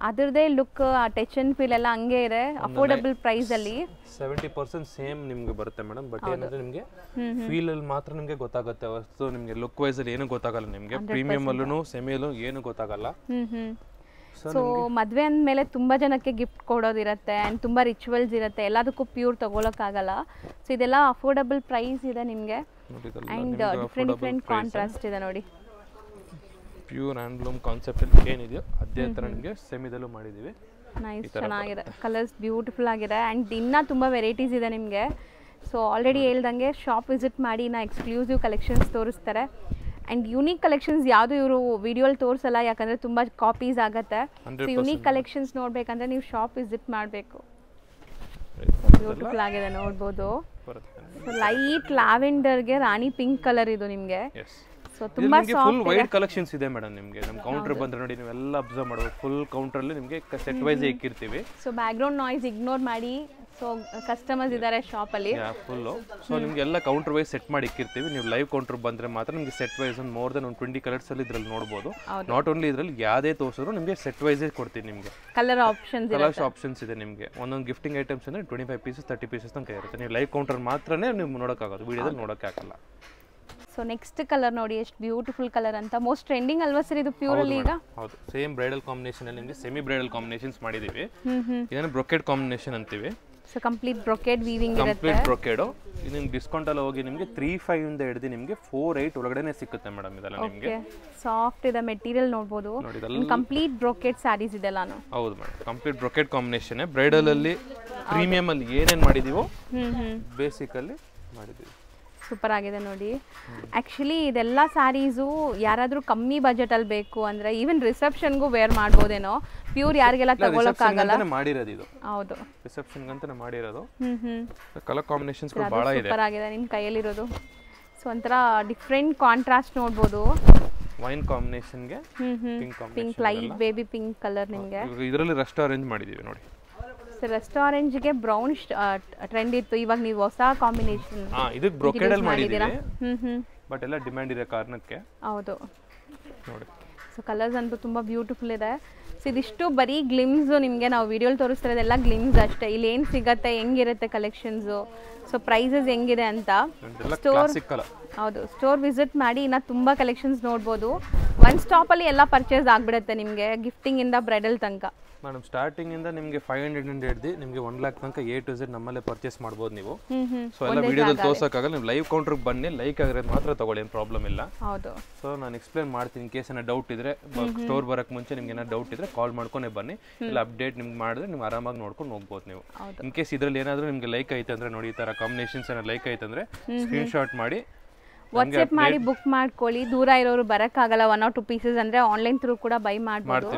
ಅದರದೇ ಲುಕ್ ಟಚ್ ಅಂಡ್ ಫೀಲ್ ಎಲ್ಲ ಹಂಗೆ ಇದೆ ಅಫೋರ್ಡಬಲ್ ಪ್ರೈಸ್ ಅಲ್ಲಿ 70% ಸೇಮ್ ನಿಮಗೆ ಬರುತ್ತೆ ಮೇಡಮ್ ಬಟ್ ಏನಂದ್ರೆ ನಿಮಗೆ ಫೀಲ್ ಅಲ್ಲಿ ಮಾತ್ರ ನಿಮಗೆ ಗೊತ್ತಾಗುತ್ತೆ ವಸ್ತು ನಿಮಗೆ ಲುಕ್ ವೈಸ್ ಅಲ್ಲಿ ಏನು ಗೊತ್ತಾಗಲ್ಲ ನಿಮಗೆ ಪ್ರೀಮಿಯಂ ಅಲ್ಲೂ ಸೆಮಿ ಅಲ್ಲೂ ಏನು ಗೊತ್ತಾಗಲ್ಲ ಸೊ ಮದ್ವೆ ಅಂದ್ಮೇಲೆ ತುಂಬಾ ಜನಕ್ಕೆ ಗಿಫ್ಟ್ ಕೊಡೋದಿರುತ್ತೆ ಅಂಡ್ ತುಂಬಾ ರಿಚುವಲ್ಸ್ ಇರುತ್ತೆ ಎಲ್ಲದಕ್ಕೂ ಪ್ಯೂರ್ ತಗೊಳಕ್ಕಾಗಲ್ಲ ಸೊ ಇದೆಲ್ಲ ಅಫೋರ್ಡಬಲ್ ಪ್ರೈಸ್ ಇದೆ ನಿಮಗೆ ಅಂಡ್ ಡಿಫರೆಂಟ್ ಕಾಂಟ್ರಾಸ್ಟ್ ಇದೆ ನೋಡಿ ಪ್ಯೂರ್ ಹ್ಯಾಂಡ್ಲೂಮ್ ಕಾನ್ಸೆಪ್ಟ್ ಏನಿದೆಯೋ ಅದೇ ತರ ನಿಮಗೆ ಸೆಮಿದಲ್ಲೂ ಮಾಡಿದೀವಿ ನೈಸ್ ಚೆನ್ನಾಗಿದೆ ಕಲರ್ಸ್ ಬ್ಯೂಟಿಫುಲ್ ಆಗಿದೆ ಅಂಡ್ ಇನ್ನೂ ತುಂಬ ವೆರೈಟೀಸ್ ಇದೆ ನಿಮಗೆ ಸೊ ಆಲ್ರೆಡಿ ಹೇಳ್ದಂಗೆ ಶಾಪ್ ವಿಸಿಟ್ ಮಾಡಿ ನಾ ಎಕ್ಸ್ಕ್ಲೂಸಿವ್ ಕಲೆಕ್ಷನ್ಸ್ ತೋರಿಸ್ತಾರೆ ಆ್ಯಂಡ್ ಯೂನಿಕ್ ಕಲೆಕ್ಷನ್ಸ್ ಯಾವುದು ಇವರು ವಿಡಿಯೋಲಿ ತೋರಿಸಲ್ಲ ಯಾಕಂದರೆ ತುಂಬ ಕಾಪೀಸ್ ಆಗುತ್ತೆ ಸೊ ಯೂನಿಕ್ ಕಲೆಕ್ಷನ್ಸ್ ನೋಡಬೇಕಂದ್ರೆ ನೀವು ಶಾಪ್ ವಿಸಿಟ್ ಮಾಡಬೇಕು ಬ್ಯೂಟಿಫುಲ್ ಆಗಿದೆ ನೋಡ್ಬೋದು ಲೈಟ್ ಲ್ಯಾವೆಂಡರ್ಗೆ ರಾಣಿ ಪಿಂಕ್ ಕಲರ್ ಇದು ನಿಮಗೆ ಸೊ ತುಂಬಾ ಫುಲ್ ವೈಡ್ ಕಲೆಕ್ಷನ್ಸ್ ಇದೆ ಮೇಡಮ್ ನಿಮಗೆ ನಮ್ಮ ಕೌಂಟರ್ ಬಂದ್ರೆ ನೋಡಿ ನೀವೆಲ್ಲ ಅಬ್ಸರ್ವ್ ಮಾಡಬಹುದು ಫುಲ್ ಕೌಂಟರ್ ಅಲ್ಲಿ ನಿಮಗೆ ಸೆಟ್ ವೈಸ್ ಇಕ್ಕಿರ್ತೀವಿ so background noise ignore ಮಾಡಿ ಸೊ ಕಸ್ಟಮರ್ಸ್ ಇದ್ದಾರೆ ಶಾಪ್ ಅಲ್ಲಿ ಫುಲ್ ಸೊ ನಿಮಗೆ ಎಲ್ಲ ಕೌಂಟರ್ ವೈಸ್ ಸೆಟ್ ಮಾಡಿ ಇಕ್ಕಿರ್ತೀವಿ ನೀವು ಲೈವ್ ಕೌಂಟರ್ ಬಂದ್ರೆ ಮಾತ್ರ ನಿಮಗೆ ಸೆಟ್ ವೈಸ್ ಒಂದು ಮೋರ್ ದನ್ 20 ಕಲರ್ಸ್ ಅಲ್ಲಿ ಇದ್ರಲ್ಲಿ ನೋಡಬಹುದು ನಾಟ್ ಓನ್ಲಿ ಇದ್ರಲ್ಲಿ ಯಾವುದೇ ತೋರಿಸಿದ್ರು ನಿಮಗೆ ಸೆಟ್ ವೈಸ್ ಕೊಡ್ತೀವಿ ನಿಮಗೆ ಕಲರ್ ಆಪ್ಷನ್ಸ್ ಇದೆ ನಿಮಗೆ ಒಂದೊಂದು ಗಿಫ್ಟಿಂಗ್ ಐಟಮ್ಸ್ ಅಂದ್ರೆ 25 ಪೀಸಸ್ 30 ಪೀಸಸ್ ತನಕ ಇರುತ್ತೆ ನೀವು ಲೈವ್ ಕೌಂಟರ್ ಮಾತ್ರನೇ ನೀವು ನೋಡೋಕ್ಕಾಗೋದು ವಿಡಿಯೋದಲ್ಲಿ ನೋಡೋಕ್ಕಾಗಲ್ಲ ಸೊ ನೆಕ್ಸ್ಟ್ ಕಲರ್ ನೋಡಿ ಎಷ್ಟು ಬ್ಯೂಟಿಫುಲ್ ಕಲರ್ ಅಂತ ಮೋಸ್ಟ್ ಟ್ರೆಂಡಿಂಗ್ ಅಲ್ವಾ ಸರ್ ಇದು ಪ್ಯೂರ್ ಅಲ್ಲಿ ಈಗ ಹೌದು ಸೇಮ್ ಬ್ರೈಡಲ್ ಕಾಂಬಿನೇಷನ್ ಅಲ್ಲಿ ನಿಮಗೆ ಸೆಮಿ ಬ್ರೈಡಲ್ ಕಾಂಬಿನೇಷನ್ಸ್ ಮಾಡಿದೀವಿ ಇದನ್ನ ಬ್ರೊಕೆಡ್ ಕಾಂಬಿನೇಷನ್ ಅಂತೀವಿ ಸೊ ಕಂಪ್ಲೀಟ್ ಬ್ರೊಕೆಡ್ ವೀವಿಂಗ್ ಇರುತ್ತೆ ಕಂಪ್ಲೀಟ್ ಬ್ರೊಕೆಡ್ ಇದು ಡಿಸ್ಕೌಂಟ್ ಅಲ್ಲಿ ಹೋಗಿ ನಿಮಗೆ 3.5 ಇಂದ ಹಿಡಿದು ನಿಮಗೆ 4.8 ಒಳಗಡೆನೆ ಸಿಗುತ್ತೆ ಮೇಡಂ ಇದೆಲ್ಲ ನಿಮಗೆ ಸಾಫ್ಟ್ ಇದೆ ಮೆಟೀರಿಯಲ್ ನೋಡಬಹುದು ಕಂಪ್ಲೀಟ್ ಬ್ರೊಕೆಡ್ ಸ್ಯಾರೀಸ್ ಇದೆಲ್ಲಾನು ಹೌದು madam complete brocade combination bridal ಅಲ್ಲಿ ಪ್ರೀಮಿಯಂ ಅಲ್ಲಿ ಏನೇನ್ ಮಾಡಿದೀವೋ ಬೇಸಿಕ್ ಅಲ್ಲಿ ಮಾಡಿದೀವಿ ಸೂಪರ್ ಆಗಿದೆ ನೋಡಿ ಆ್ಯಕ್ಚುಲಿ ಇದೆಲ್ಲ ಸ್ಯಾರೀಸು ಯಾರಾದರೂ ಕಮ್ಮಿ ಬಜೆಟಲ್ಲಿ ಬೇಕು ಅಂದರೆ ಈವನ್ ರಿಸೆಪ್ಷನ್ಗೂ ವೇರ್ ಮಾಡ್ಬೋದೇನೋ ಪ್ಯೂರ್ ಯಾರಿಗೆಲ್ಲ ತಗೊಳಕ್ಕಾಗಲ್ಲ ಮಾಡಿರೋದು ಇದು ಹೌದು ರಿಸೆಪ್ಷನ್ಗೆ ಅಂತಾನೆ ಮಾಡಿರೋದು ಕಲರ್ ಕಾಂಬಿನೇಷನ್ಸ್ ಭಾಳ ಇದೆ ಸೂಪರ್ ಆಗಿದೆ ನಿಮ್ಮ ಕೈಯಲ್ಲಿರೋದು ಸೊ ಒಂಥರ ಡಿಫ್ರೆಂಟ್ ಕಾಂಟ್ರಾಸ್ಟ್ ನೋಡ್ಬೋದು ವೈನ್ ಕಾಂಬಿನೇಷನ್ಗೆ pink light baby pink colour ನಿಮಗೆ ಇದರಲ್ಲಿ ರೆಸ್ಟ್ ಆರೆಂಜ್ ಮಾಡಿದ್ದೀವಿ ನೋಡಿ ಸರ್ ರೆಸ್ಟ್ ಆರೆಂಜ್ಗೆ ಬ್ರೌನ್ ಟ್ರೆಂಡ್ ಇತ್ತು ಇವಾಗ ನೀವು ಹೊಸ ಕಾಂಬಿನೇಷನ್ ಇದಕ್ಕೆ ಬ್ರೊಕೆಡ್ ಅಲ್ಲಿ ಮಾಡಿದ್ದೀವಿ ಬಟ್ ಎಲ್ಲ ಡಿಮ್ಯಾಂಡ್ ಇದೆ ಕಾರಣಕ್ಕೆ ಹೌದು ನೋಡಿ ಸೊ ಕಲರ್ಸ್ ಅಂತೂ ತುಂಬ ಬ್ಯೂಟಿಫುಲ್ ಇದೆ ಸೊ ಇದಿಷ್ಟು ಬರೀ ಗ್ಲಿಮ್ಸು ನಿಮಗೆ ನಾವು ವಿಡಿಯೋಲಿ ತೋರಿಸ್ತಿರೋದೆಲ್ಲ ಗ್ಲಿಮ್ಸ್ ಅಷ್ಟೇ ಇಲ್ಲಿ ಏನು ಸಿಗುತ್ತೆ ಹೆಂಗಿರುತ್ತೆ ಕಲೆಕ್ಷನ್ಸು ಸೊ ಪ್ರೈಸಸ್ ಹೆಂಗಿದೆ ಅಂತ ಹೌದು ಸ್ಟೋರ್ ವಿಸಿಟ್ ಮಾಡಿ ಇನ್ನು ತುಂಬ ಕಲೆಕ್ಷನ್ಸ್ ನೋಡ್ಬೋದು ಒನ್ ಸ್ಟಾಪಲ್ಲಿ ಎಲ್ಲ ಪರ್ಚೇಸ್ ಆಗಿಬಿಡುತ್ತೆ ನಿಮಗೆ ಗಿಫ್ಟಿಂಗಿಂದ ಬ್ರೈಡಲ್ ತನಕ ಮೇಡಮ್ ಸ್ಟಾರ್ಟಿಂಗ್ ಇಂದ ನಿಮಗೆ 500 ಇಂದ ಹಿಡಿದು ನಿಮಗೆ 1 ಲಕ್ಷ ತನಕ A to Z ನಮ್ಮಲ್ಲೇ ಪರ್ಚೇಸ್ ಮಾಡ್ಬೋದು ನೀವು ಸೊ ಎಲ್ಲ ವಿಡಿಯೋದಲ್ಲಿ ತೋರ್ಸೋಕ್ಕಾಗಲ್ಲ ನೀವು ಲೈವ್ ಕೌಂಟರ್ಗೆ ಬನ್ನಿ ಲೈಕ್ ಆಗಿರೋದು ಮಾತ್ರ ತಗೊಳ್ಳಿ ಏನು ಪ್ರಾಬ್ಲಮ್ ಇಲ್ಲ ಹೌದು ಸೊ ನಾನು ಎಕ್ಸ್ಪ್ಲೇನ್ ಮಾಡ್ತೀನಿ ಇನ್ ಕೇಸ್ ಏನೋ ಡೌಟ್ ಇದ್ರೆ ಸ್ಟೋರ್ ಬರೋಕ್ಕೆ ಮುಂಚೆ ನಿಮ್ಗೆ ಏನೋ ಡೌಟ್ ಇದ್ರೆ ಕಾಲ್ ಮಾಡ್ಕೊಂಡೇ ಬನ್ನಿ ಇಲ್ಲ ಅಪ್ಡೇಟ್ ನಿಮ್ಗೆ ಮಾಡಿದ್ರೆ ನೀವು ಆರಾಮಾಗಿ ನೋಡ್ಕೊಂಡು ಹೋಗ್ಬೋದು ನೀವು ಇನ್ ಕೇಸ್ ಇದರಲ್ಲಿ ಏನಾದರೂ ನಿಮಗೆ ಲೈಕ್ ಐತೆ ಅಂದ್ರೆ ನೋಡಿ ಈ ಥರ ಕಾಂಬಿನೇಷನ್ಸ್ ಏನೋ ಲೈಕ್ ಐತೆ ಅಂದ್ರೆ ಸ್ಕ್ರೀನ್ ಶಾಟ್ ಮಾಡಿ ವಾಟ್ಸ್ಆ್ಯಪ್ ಮಾಡಿ ಬುಕ್ ಮಾಡ್ಕೊಳ್ಳಿ. ದೂರ ಇರೋರು ಬರೋಕ್ಕಾಗಲ್ಲ 1 or 2 ಪೀಸಸ್ ಅಂದರೆ ಆನ್ಲೈನ್ ಥ್ರೂ ಕೂಡ ಬೈ ಮಾಡ್ಬೋದು.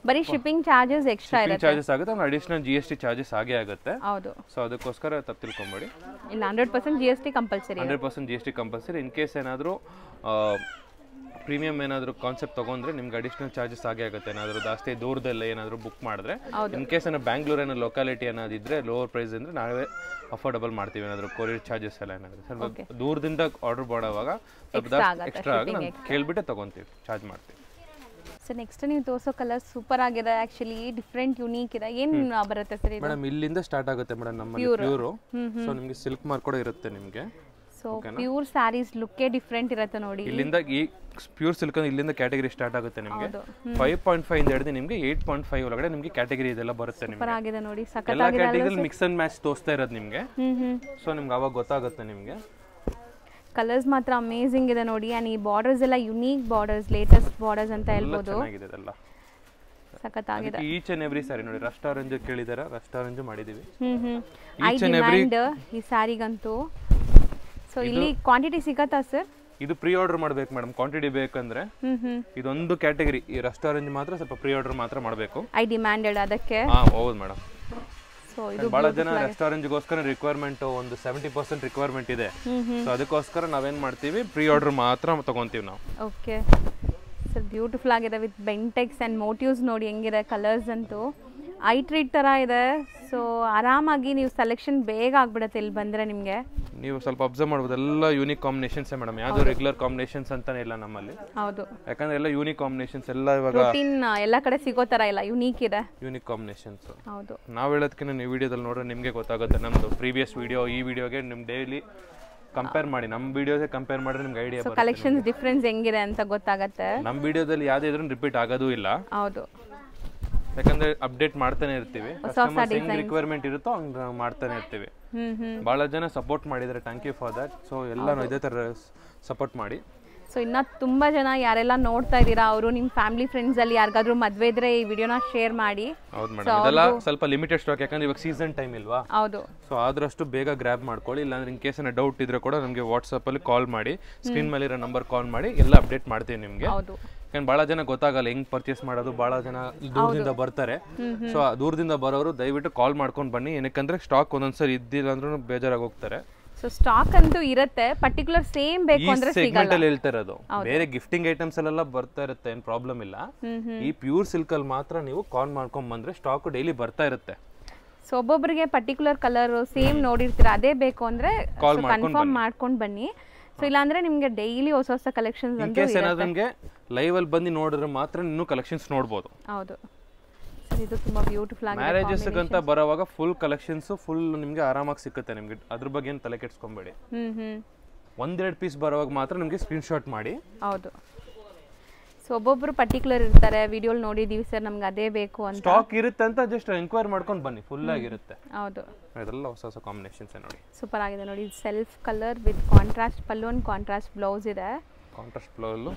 ಬರೀ ಶಿಪ್ಪಿಂಗ್ ಚಾರ್ಜಸ್ ಎಕ್ಸ್ಟ್ರಾ ಇರುತ್ತೆ. ಚಾರ್ಜಸ್ ಆಗುತ್ತೆ, ಅಡಿಷನಲ್ GST ಚಾರ್ಜಸ್ ಆಗೇ ಆಗುತ್ತೆ. ಹೌದು. ಸೊ ಅದಕ್ಕೋಸ್ಕರ ತಪ್ಪು ತಿಳ್ಕೊಂಬೇಡಿ. ಇಲ್ಲ 100% GST compulsory. 100% GST compulsory. In case ಏನಾದರೂ ಪ್ರೀಮಿಯಂ ಏನಾದರೂ ಕಾನ್ಸೆಪ್ಟ್ ತೊಗೊಂಡ್ರೆ ನಿಮ್ಗೆ ಅಡಿಷನಲ್ ಚಾರ್ಜಸ್ ಆಗೇ ಆಗುತ್ತೆ. ಏನಾದರೂ ಜಾಸ್ತಿ ದೂರದಲ್ಲೇ ಏನಾದರೂ ಬುಕ್ ಮಾಡಿದ್ರೆ. ಇನ್ ಕೇಸ್ ಏನೋ ಬ್ಯಾಂಗ್ಳೂರ್ ಏನೋ ಲೊಕಾಲಿಟಿ ಏನಾದಿದ್ರೆ ಲೋವರ್ ಪ್ರೈಸ್ ಅಂದರೆ ನಾವೇ ಅಫೋರ್ಡಬಲ್ ಮಾಡ್ತೀವಿ. ಏನಾದರೂ ಕೊರಿಯರ್ ಚಾರ್ಜಸ್ ಎಲ್ಲ ಏನಾದರೂ ಸ್ವಲ್ಪ ದೂರದಿಂದ ಆರ್ಡರ್ ಮಾಡೋವಾಗ ಸ್ವಲ್ಪ ಎಕ್ಸ್ಟ್ರಾ ಆಗಿ ನಾವು ಕೇಳಿಬಿಟ್ಟೆ ತೊಗೊತೀವಿ, ಚಾರ್ಜ್ ಮಾಡ್ತೀವಿ. ಸೊ ನೆಕ್ಸ್ಟ್ ನೀವು ತೋರಿಸೋ ಕಲರ್ ಸೂಪರ್ ಆಗಿದೆ. ಆ್ಯಕ್ಚುಲಿ ಡಿಫ್ರೆಂಟ್ ಯುನೀಕ್ ಇದೆ. ಏನು ಬರುತ್ತೆ ಸರ್ ಇದು? ಮೇಡಮ್ ಇಲ್ಲಿಂದ ಸ್ಟಾರ್ಟ್ ಆಗುತ್ತೆ ಮೇಡಮ್ ನಮ್ಮಲ್ಲಿ ಪ್ಯೂರು. ಸೊ ನಿಮಗೆ ಸಿಲ್ಕ್ ಮಾರ್ಕ್ ಕೂಡ ಇರುತ್ತೆ ನಿಮಗೆ. ಸೊ ಪ್ಯೂರ್ ಸ್ಯಾರೀಸ್ ಲುಕ್ಕೇ ಡಿಫ್ರೆಂಟ್ ಇರುತ್ತೆ ನೋಡಿ. ಇಲ್ಲಿಂದ ಈ ಪ್ಯೂರ್ ಸಿಲ್ಕ್ ಇಲ್ಲಿಂದ ಕ್ಯಾಟಗರಿ ಸ್ಟಾರ್ಟ್ ಆಗುತ್ತೆ ನಿಮಗೆ. 5.5 ಇಂದ ಹಿಡಿದು ನಿಮಗೆ 8.5 ಒಳಗಡೆ ನಿಮಗೆ ಕ್ಯಾಟಗರಿ ಇದೆಲ್ಲ ಬರುತ್ತೆ ನಿಮಗೆ. ಸೂಪರ್ ಆಗಿದೆ ನೋಡಿ. ಎಲ್ಲ ಕ್ಯಾಟಗರಿ ಮಿಕ್ಸ್ ಅಂಡ್ ಮ್ಯಾಚ್ ತೋರಿಸ್ತಾ ಇರೋದು ನಿಮಗೆ. ಸೊ ನಿಮ್ಗೆ ಅವಾಗ ಗೊತ್ತಾಗುತ್ತೆ ನಿಮಗೆ. ಕಲರ್ಸ್ ಮಾತ್ರ ಅಮೇಜಿಂಗ್ ಇದೆ ನೋಡಿ. ಆ್ಯಂಡ್ ಈ ಬಾರ್ಡರ್ಸ್ ಎಲ್ಲ ಯುನೀಕ್ ಬಾರ್ಡರ್ಸ್, ಲೇಟೆಸ್ಟ್ ಬಾರ್ಡರ್ಸ್ ಅಂತ ಹೇಳ್ಬೋದು. ಚೆನ್ನಾಗಿದೆ ಇದೆಲ್ಲ. ಸಖತ್ತಾಗಿದೆ. ಈಚ್ ಅಂಡ್ ಎವ್ರಿ ಸ್ಯಾರಿ ನೋಡಿ. ರಸ್ಟ್ ಆರೆಂಜ್ ಕೇಳಿದಾರ, ರಸ್ಟ್ ಆರೆಂಜ್ ಮಾಡಿದೀವಿ. ಐ ಡಿಮ್ಯಾಂಡ್ ಈ ಸ್ಯಾರಿಗಂತೂ. ಸೊ ಇಲ್ಲಿ ಕ್ವಾಂಟಿಟಿ ಸಿಗತ್ತಾ ಸರ್? ಇದು ಪ್ರೀ ಆರ್ಡರ್ ಮಾಡ್ಬೇಕು ಮೇಡಮ್. ಕ್ವಾಂಟಿಟಿ ಬೇಕಂದ್ರೆ ಇದೊಂದು ಕ್ಯಾಟಗರಿ ಈ ರಸ್ಟ್ ಆರೆಂಜ್ ಮಾತ್ರ ಸ್ವಲ್ಪ ಪ್ರೀ ಆರ್ಡರ್ ಮಾತ್ರ ಮಾಡಬೇಕು. ಐ ಡಿಮ್ಯಾಂಡೆಡ್ ಅದಕ್ಕೆ. ಹೌದು ಮೇಡಮ್. ಸೊ ಇದು ಬಹಳ ಜನ ರೆಸ್ಟೋರೆಂಟ್ಗೋಸ್ಕರ ರಿಕ್ವೈರ್ಮೆಂಟ್ ಒಂದು 70% ರಿಕ್ವೈರ್ಮೆಂಟ್ ಇದೆ. ಸೊ ಅದಕ್ಕೋಸ್ಕರ ನಾವೇನ್ ಮಾಡ್ತೀವಿ, ಪ್ರೀ ಆರ್ಡರ್ ಮಾತ್ರ ತಗೊಂತೀವಿ ನಾವು. ಓಕೆ ಸರ್, ಬ್ಯೂಟಿಫುಲ್ ಆಗಿದೆ ವಿತ್ ಬೆಂಟೆಕ್ಸ್ ಆ್ಯಂಡ್ ಮೋಟಿವ್ಸ್ ನೋಡಿ ಹೆಂಗಿದೆ. ಕಲರ್ಸ್ ಅಂತೂ ಐ ಟ್ರೀಟ್ ಥರ ಇದೆ. ಸೊ ಆರಾಮಾಗಿ ನೀವು ಸೆಲೆಕ್ಷನ್ ಬೇಗ ಆಗ್ಬಿಡುತ್ತೆ ಇಲ್ಲಿ ಬಂದರೆ. ನಿಮಗೆ ನೀವು ಸ್ವಲ್ಪ ಅಬ್ಸರ್ವ್ ಮಾಡ್ಬೋದು, ಎಲ್ಲ ಯೂನಿಕ್ ಕಾಂಬಿನೇಷನ್ಸ್ ಮೇಡಮ್. ಯಾವುದು ರೆಗ್ಯುಲರ್ ಕಾಂಬಿನೇಷನ್ಸ್ ಅಂತಾನೆ ಇಲ್ಲ ನಮ್ಮಲ್ಲಿ. ಹೌದು, ಯಾಕಂದ್ರೆ ಎಲ್ಲ ಯೂನಿಕ್ ಕಾಂಬಿನೇಷನ್ಸ್. ಎಲ್ಲ ಇವಾಗ ಪ್ರೋಟೀನ್ ಎಲ್ಲ ಕಡೆ ಸಿಗೋ ಥರ ಇಲ್ಲ, ಯುನೀಕ್ ಇದೆ. Unique combinations. ಹೌದು, ನಾವು ಹೇಳೋದಕ್ಕಿಂತ ನೀವು ವಿಡಿಯೋದಲ್ಲಿ ನೋಡ್ರೆ ನಿಮಗೆ ಗೊತ್ತಾಗುತ್ತೆ. ನಮ್ಮದು ಪ್ರೀವಿಯಸ್ ವಿಡಿಯೋ ಈ ವಿಡಿಯೋಗೆ ನಿಮ್ಮ ಡೈಲಿ ಕಂಪೇರ್ ಮಾಡಿ, ನಮ್ಮ ವಿಡಿಯೋಸೇ ಕಂಪೇರ್ ಮಾಡಿದ್ರೆ ನಿಮ್ಗೆ ಐಡಿಯಾ ಬರುತ್ತೆ. ಕಲೆಕ್ಷನ್ಸ್ ಡಿಫ್ರೆನ್ಸ್ ಹೆಂಗಿದೆ ಅಂತ ಗೊತ್ತಾಗುತ್ತೆ. ನಮ್ಮ ವಿಡಿಯೋದಲ್ಲಿ ಯಾವುದೇ ಇದ್ರೂ ರಿಪೀಟ್ ಆಗೋದು ಇಲ್ಲ. ಹೌದು, ಯಾಕಂದ್ರೆ ಅಪ್ಡೇಟ್ ಮಾಡ್ತಾನೆ ಇರ್ತೀವಿ. ಕಸ್ಟಮರ್ಸ್ ಹೆಂಗ್ ರಿಕ್ವೈರ್ಮೆಂಟ್ ಇರುತ್ತೋ ಹಂಗ್ ಮಾಡ್ತಾನೆ ಇರ್ತೀವಿ. ಬಹಳ ಜನ ಸಪೋರ್ಟ್ ಮಾಡಿದ್ದಾರೆ, thank you for that. So ಎಲ್ಲಾನು ಇದೇ ತರ ಸಪೋರ್ಟ್ ಮಾಡಿ. ಸೊ ಇನ್ನ ತುಂಬಾ ಜನ ಯಾರೆಲ್ಲ ನೋಡ್ತಾ ಇದ್ದೀರಾ ಅವರು ನಿಮ್ಮ ಫ್ಯಾಮಿಲಿ ಫ್ರೆಂಡ್ಸ್ ಅಲ್ಲಿ ಯಾರಿಗಾದ್ರೂ ಮದುವೆ ಇದ್ರೆ ಈ ವಿಡಿಯೋನ ಶೇರ್ ಮಾಡಿ. ಹೌದು ಮೇಡಮ್, ಇದೆಲ್ಲ ಸ್ವಲ್ಪ ಲಿಮಿಟೆಡ್ ಸ್ಟಾಕ್, ಯಾಕಂದ್ರೆ ಇವಾಗ ಸೀಸನ್ ಟೈಮ್ ಇಲ್ವಾ. ಹೌದು, ಸೊ ಆದಷ್ಟು ಬೇಗ ಗ್ರ್ಯಾಬ್ ಮಾಡ್ಕೊಳ್ಳಿ. ಇಲ್ಲಾಂದ್ರೆ ಇನ್ ಕೇಸ್ ಏನೋ ಡೌಟ್ ಇದ್ರೆ ಕೂಡ ನಮಗೆ ವಾಟ್ಸ್ಆಪ್ ಅಲ್ಲಿ ಕಾಲ್ ಮಾಡಿ, ಸ್ಕ್ರೀನ್ ಮೇಲೆ ಇರೋ ನಂಬರ್ ಕಾಲ್ ಮಾಡಿ ಎಲ್ಲ ಅಪ್ಡೇಟ್ ಮಾಡ್ತೀವಿ ನಿಮಗೆ. ಹೌದು, ಯಾಕಂದ್ರೆ ಬಹಳ ಜನ ಗೊತ್ತಾಗಲ್ಲ ಹೆಂಗ್ ಪರ್ಚೇಸ್ ಮಾಡೋದು. ಬಹಳ ಜನ ದೂರದಿಂದ ಬರ್ತಾರೆ. ಸೊ ದೂರದಿಂದ ಬರೋರು ದಯವಿಟ್ಟು ಕಾಲ್ ಮಾಡ್ಕೊಂಡು ಬನ್ನಿ. ಏನಕ್ಕಂದ್ರೆ ಸ್ಟಾಕ್ ಒಂದೊಂದ್ಸರಿ ಇದ್ದಿಲ್ಲ ಅಂದ್ರೂ ಬೇಜಾರಾಗಿ ಹೋಗ್ತಾರೆ. ಸೊ ಸ್ಟಾಕ್ ಅಂತೂ ಇರುತ್ತೆ, ಪರ್ಟಿಕ್ಯುಲರ್ ಸೇಮ್ ಬೇಕು ಅಂದ್ರೆ ಸೆಗ್ಮೆಂಟ್ ಅಲ್ಲಿ ಹೇಳ್ತಾ ಇರೋದು. ಬೇರೆ ಗಿಫ್ಟಿಂಗ್ ಐಟಮ್ಸ್ ಅಲ್ಲೆಲ್ಲ ಬರ್ತಾ ಇರುತ್ತೆ, ಏನ್ ಪ್ರಾಬ್ಲಮ್ ಇಲ್ಲ. ಈ ಪ್ಯೂರ್ ಸಿಲ್ಕ್ ಅಲ್ಲಿ ಮಾತ್ರ ನೀವು ಕಾಲ್ ಮಾಡ್ಕೊಂಡ್ ಬಂದ್ರೆ ಸ್ಟಾಕ್ ಡೈಲಿ ಬರ್ತಾ ಇರುತ್ತೆ. ಸೊ ಒಬ್ಬೊಬ್ಬರಿಗೆ ಪರ್ಟಿಕ್ಯುಲರ್ ಕಲರ್ ಸೇಮ್ ನೋಡಿರ್ತೀರಾ, ಅದೇ ಬೇಕು ಅಂದ್ರೆ ಕನ್ಫರ್ಮ್ ಮಾಡ್ಕೊಂಡು ಬನ್ನಿ. ಸೊ ಇಲ್ಲಾಂದ್ರೆ ನಿಮ್ಗೆ ಡೈಲಿ ಹೊಸ ಹೊಸ ಕಲೆಕ್ಷನ್ಸ್ ಅಂತ ಕೇಸ್ ಏನಾದ್ರು ನಿಮಗೆ ಲೈವ್ ಅಲ್ಲಿ ಬಂದು ನೋಡಿದ್ರೆ ಮಾತ್ರ ಇನ್ನೂ ಕಲೆಕ್ಷನ್ಸ್ ನೋಡಬಹುದು. ಹೌದು, ಇದು ತುಂಬಾ ಬ್ಯೂಟಿಫುಲ್ ಆಗಿದೆ. ಮ್ಯಾರೇಜಸ್ ಅಂತ ಬರೋವಾಗ ಫುಲ್ ಕಲೆಕ್ಷನ್ಸ್ ಫುಲ್ ನಿಮಗೆ ಆರಾಮಾಗಿ ಸಿಗುತ್ತೆ. ನಿಮಗೆ ಅದ್ರ ಬಗ್ಗೆ ಏನು ತಲೆ ಕೆಡಿಸ್ಕೊಂಬೇಡಿ. ಒಂದೆರಡು ಪೀಸ್ ಬರೋವಾಗ ಮಾತ್ರ ನಿಮಗೆ ಸ್ಕ್ರೀನ್ ಶಾಟ್ ಮಾಡಿ. ಹೌದು, ಸೊ ಒಬ್ಬೊಬ್ರು ಪರ್ಟಿಕ್ಯುಲರ್ ಇರ್ತಾರೆ, ವಿಡಿಯೋ ನೋಡಿದೀವಿ ಸರ್ ನಮ್ಗೆ ಅದೇ ಬೇಕು ಅಂತ. ಸ್ಟಾಕ್ ಇರುತ್ತೆ ಅಂತ ಜಸ್ಟ್ ಎಂಕ್ವೈರ್ ಮಾಡ್ಕೊಂಡು ಬನ್ನಿ, ಫುಲ್ ಆಗಿರುತ್ತೆ. ಹೌದು, ಇದೆಲ್ಲ ಹೊಸ ಹೊಸ ಕಾಂಬಿನೇಷನ್ಸ್ ನೋಡಿ. ಸೂಪರ್ ಆಗಿದೆ ನೋಡಿ. Self colour with contrast pallu and contrast blouse ಇದೆ. ಕಾಂಟ್ರಾಸ್ಟ್